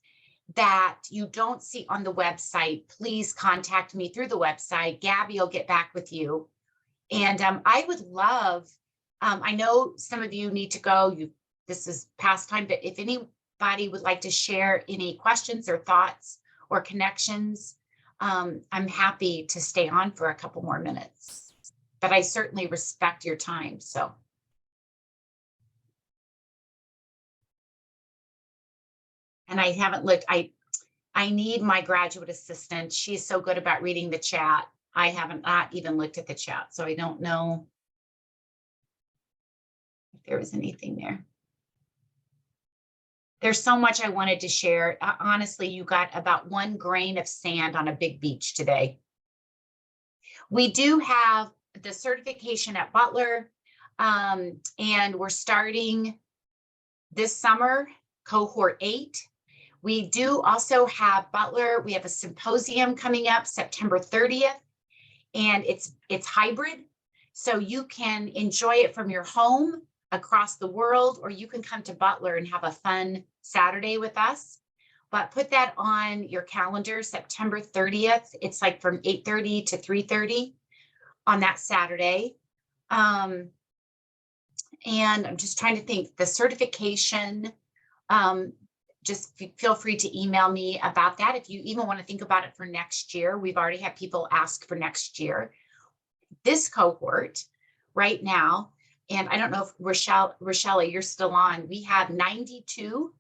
that you don't see on the website, please contact me through the website. Gabby will get back with you. And I would love, I know some of you need to go, this is past time, but if anybody would like to share any questions or thoughts or connections, I'm happy to stay on for a couple more minutes, but I certainly respect your time, so. And I haven't looked, I need my graduate assistant. She's so good about reading the chat. I haven't not even looked at the chat, so I don't know if there was anything there. There's so much I wanted to share. Honestly, you got about 1 grain of sand on a big beach today. We do have the certification at Butler, and we're starting this summer, cohort 8. We do also have Butler. We have a symposium coming up September 30th, and it's hybrid. So you can enjoy it from your home across the world, or you can come to Butler and have a fun Saturday with us. But put that on your calendar, September 30th. It's like from 8:30 to 3:30 on that Saturday. And I'm just trying to think, the certification, just feel free to email me about that. If you even want to think about it for next year, we've already had people ask for next year. This cohort right now, and I don't know if Rochelle, you're still on, we have 92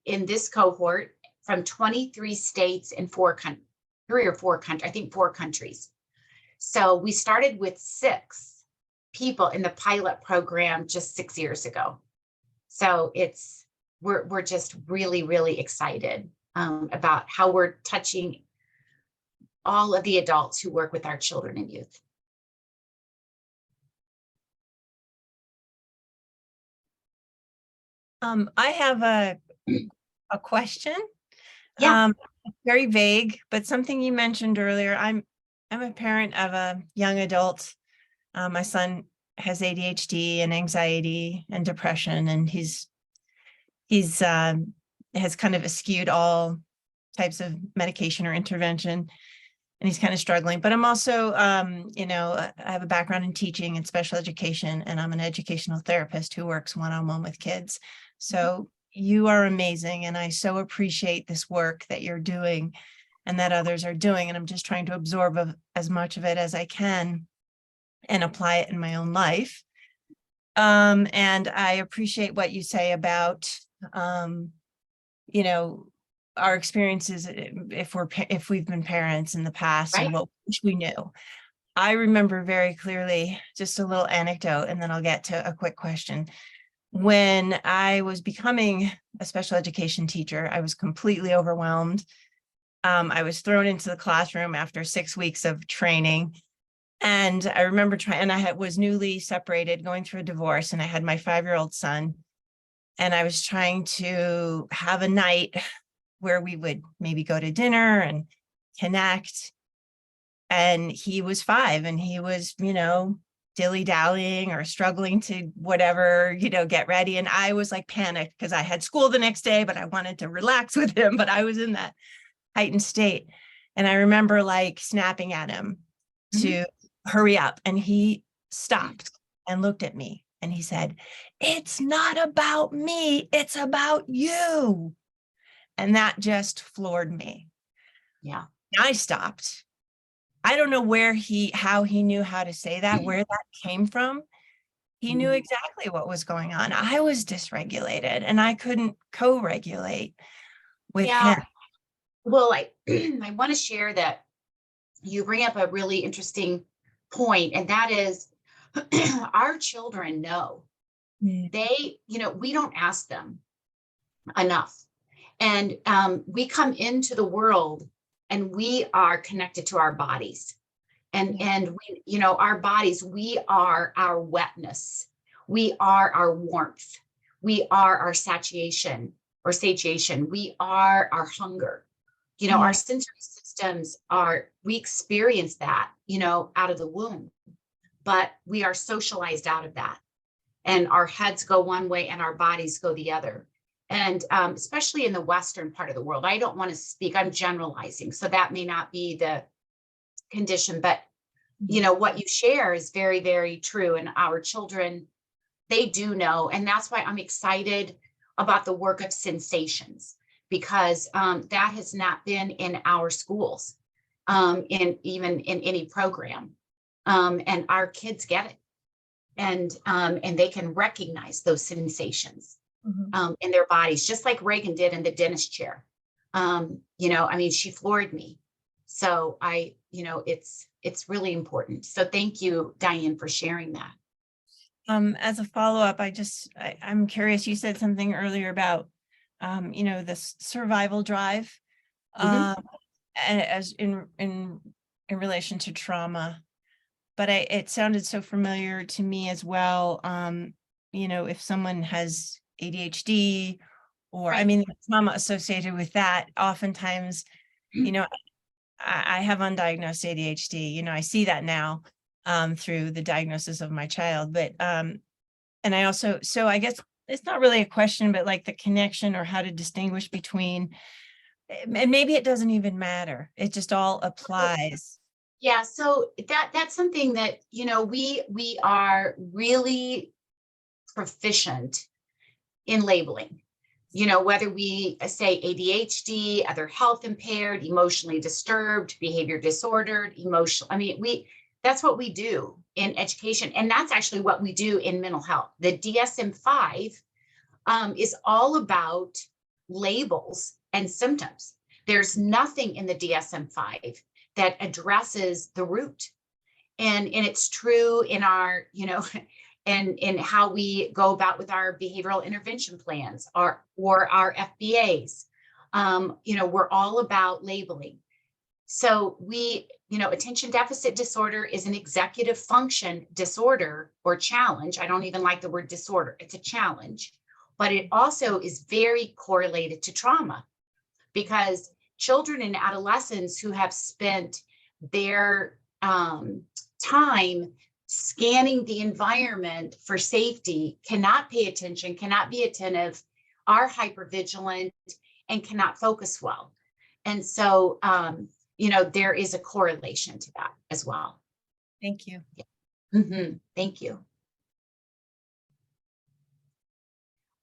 in this cohort from 23 states and 4 countries. So we started with 6 people in the pilot program just 6 years ago. So we're just really, really excited about how we're touching all of the adults who work with our children and youth. I have a question. Yeah. Very vague, but something you mentioned earlier. I'm a parent of a young adult. My son has ADHD and anxiety and depression, and he's has kind of eschewed all types of medication or intervention, and he's kind of struggling. But I'm also, I have a background in teaching and special education, and I'm an educational therapist who works one-on-one with kids. So you are amazing, and I so appreciate this work that you're doing and that others are doing. And I'm just trying to absorb as much of it as I can and apply it in my own life. And I appreciate what you say about, our experiences if we've been parents in the past, right, and what we knew. I remember very clearly, just a little anecdote, and then I'll get to a quick question. When I was becoming a special education teacher, I was completely overwhelmed. I was thrown into the classroom after 6 weeks of training. And I remember was newly separated, going through a divorce, and I had my 5-year-old son. And I was trying to have a night where we would maybe go to dinner and connect. And he was 5, and he was, dilly-dallying or struggling to whatever, get ready. And I was like panicked because I had school the next day, but I wanted to relax with him, but I was in that heightened state. And I remember like snapping at him to hurry up, and he stopped and looked at me and he said, "It's not about me, it's about you." And that just floored me. Yeah. I stopped. I don't know how he knew how to say that, where that came from. He knew exactly what was going on. I was dysregulated and I couldn't co-regulate with him. Well, I want to share that you bring up a really interesting point, and that is our children know. They, we don't ask them enough. And we come into the world and we are connected to our bodies. And we, our bodies, we are our wetness. We are our warmth. We are our satiation. We are our hunger. Our sensory systems we experience that, out of the womb, but we are socialized out of that. And our heads go one way and our bodies go the other. And especially in the Western part of the world, I don't want to speak, I'm generalizing, so that may not be the condition, but what you share is very, very true. And our children, they do know. And that's why I'm excited about the work of sensations, because that has not been in our schools, even in any program. And our kids get it. And they can recognize those sensations in their bodies, just like Reagan did in the dentist chair. She floored me. So it's really important. So thank you, Diane, for sharing that. As a follow-up, I'm curious, you said something earlier about, this survival drive, as in relation to trauma, but it sounded so familiar to me as well. If someone has ADHD or, trauma associated with that, oftentimes, I have undiagnosed ADHD, I see that now through the diagnosis of my child, but, and so I guess it's not really a question, but like the connection or how to distinguish between, and maybe it doesn't even matter. It just all applies. Yeah, so that's something that, we are really proficient in labeling, whether we say ADHD, other health impaired, emotionally disturbed, behavior disordered, that's what we do in education. And that's actually what we do in mental health. The DSM-5 is all about labels and symptoms. There's nothing in the DSM-5 that addresses the root. And it's true in our, and in how we go about with our behavioral intervention plans or our FBAs. We're all about labeling. So attention deficit disorder is an executive function disorder or challenge. I don't even like the word disorder. It's a challenge, but it also is very correlated to trauma, because children and adolescents who have spent their time scanning the environment for safety cannot pay attention, cannot be attentive, are hypervigilant, and cannot focus well. And so, there is a correlation to that as well. Thank you. Thank you.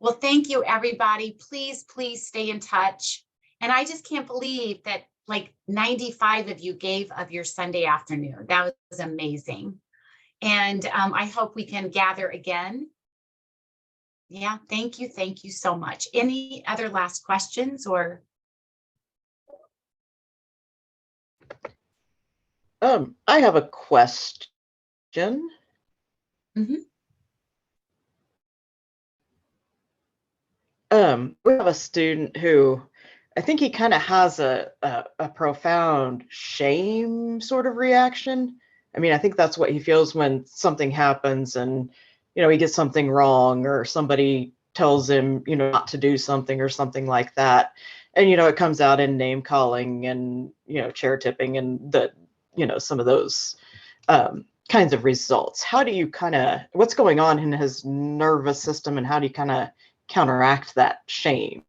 Well, thank you, everybody. Please, please stay in touch. And I just can't believe that like 95 of you gave of your Sunday afternoon. That was amazing. And I hope we can gather again. Yeah, thank you. Thank you so much. Any other last questions or? I have a question. We have a student who, I think he kind of has a profound shame sort of reaction. I think that's what he feels when something happens and, he gets something wrong or somebody tells him, not to do something or something like that. And, it comes out in name calling and, chair tipping and some of those kinds of results? How do you what's going on in his nervous system, and how do you kind of counteract that shame?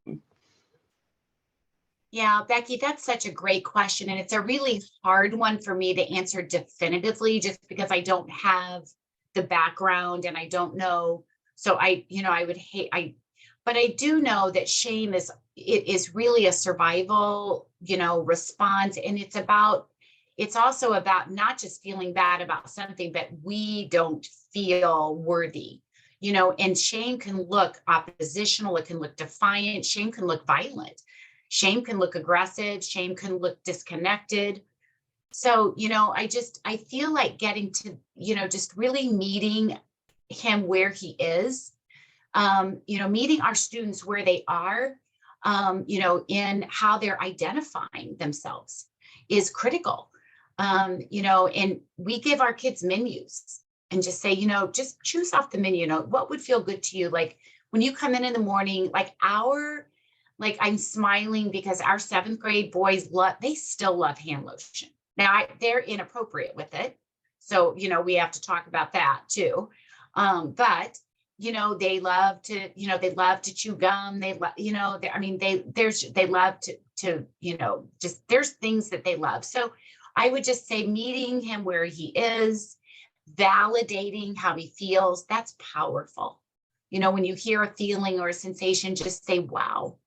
Yeah, Becky, that's such a great question. And it's a really hard one for me to answer definitively, just because I don't have the background and I don't know. So I would hate, but I do know that shame is really a survival, response. And it's also about not just feeling bad about something, but we don't feel worthy, and shame can look oppositional. It can look defiant. Shame can look violent. Shame can look aggressive. Shame can look disconnected. So, I feel like getting to, just really meeting him where he is, meeting our students where they are, in how they're identifying themselves is critical. And we give our kids menus and just say, just choose off the menu, what would feel good to you. Like when you come in the morning, I'm smiling because our 7th grade boys they still love hand lotion. Now they're inappropriate with it. So, we have to talk about that too. But they love to chew gum. They love, they love to, just there's things that they love. So I would just say meeting him where he is, validating how he feels, that's powerful. When you hear a feeling or a sensation, just say, wow,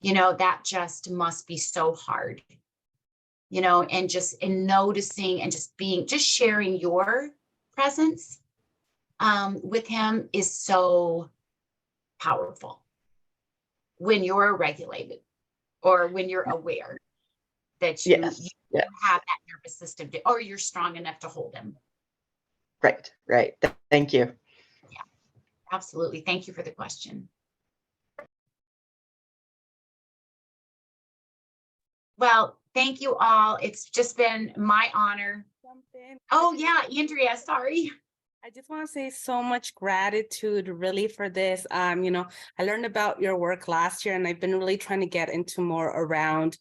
that just must be so hard, and just in noticing and just sharing your presence with him is so powerful when you're regulated or when you're aware that you Yes. have that nervous system or you're strong enough to hold him. Right. Thank you. Yeah, absolutely. Thank you for the question. Well, thank you all. It's just been my honor. Oh yeah, Andrea, sorry. I just want to say so much gratitude really for this. I learned about your work last year, and I've been really trying to get into more around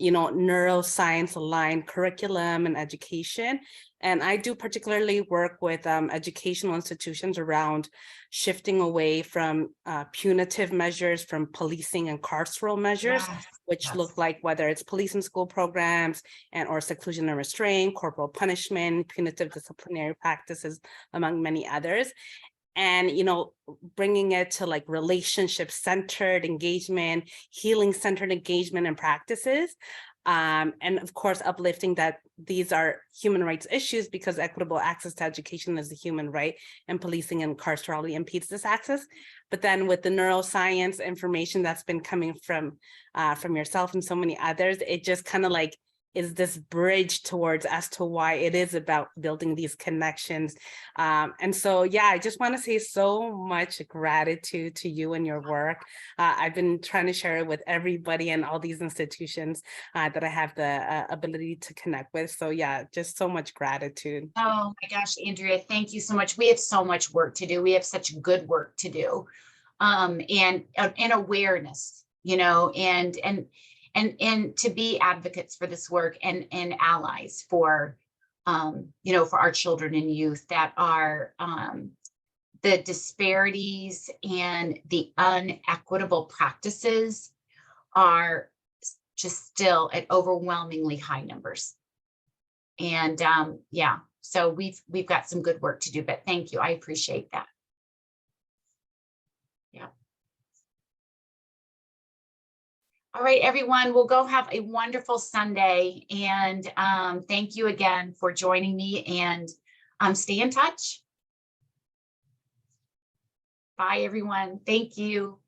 neuroscience aligned curriculum and education. And I do particularly work with educational institutions around shifting away from punitive measures, from policing and carceral measures, which look like whether it's police and school programs or seclusion and restraint, corporal punishment, punitive disciplinary practices, among many others. And, bringing it to like relationship-centered engagement, healing-centered engagement and practices. And of course, uplifting that these are human rights issues because equitable access to education is a human right, and policing and carcerality impedes this access. But then with the neuroscience information that's been coming from yourself and so many others, it just kind of like is this bridge towards as to why it is about building these connections. And so, yeah, I just want to say so much gratitude to you and your work. I've been trying to share it with everybody and all these institutions that I have the ability to connect with. So yeah, just so much gratitude. Oh my gosh, Andrea, thank you so much. We have so much work to do. We have such good work to do. And awareness, and to be advocates for this work and allies for, for our children and youth that are, the disparities and the unequitable practices are just still at overwhelmingly high numbers. And yeah, so we've got some good work to do, but thank you. I appreciate that. Yeah. All right, everyone, we'll go have a wonderful Sunday. And thank you again for joining me, and stay in touch. Bye, everyone. Thank you.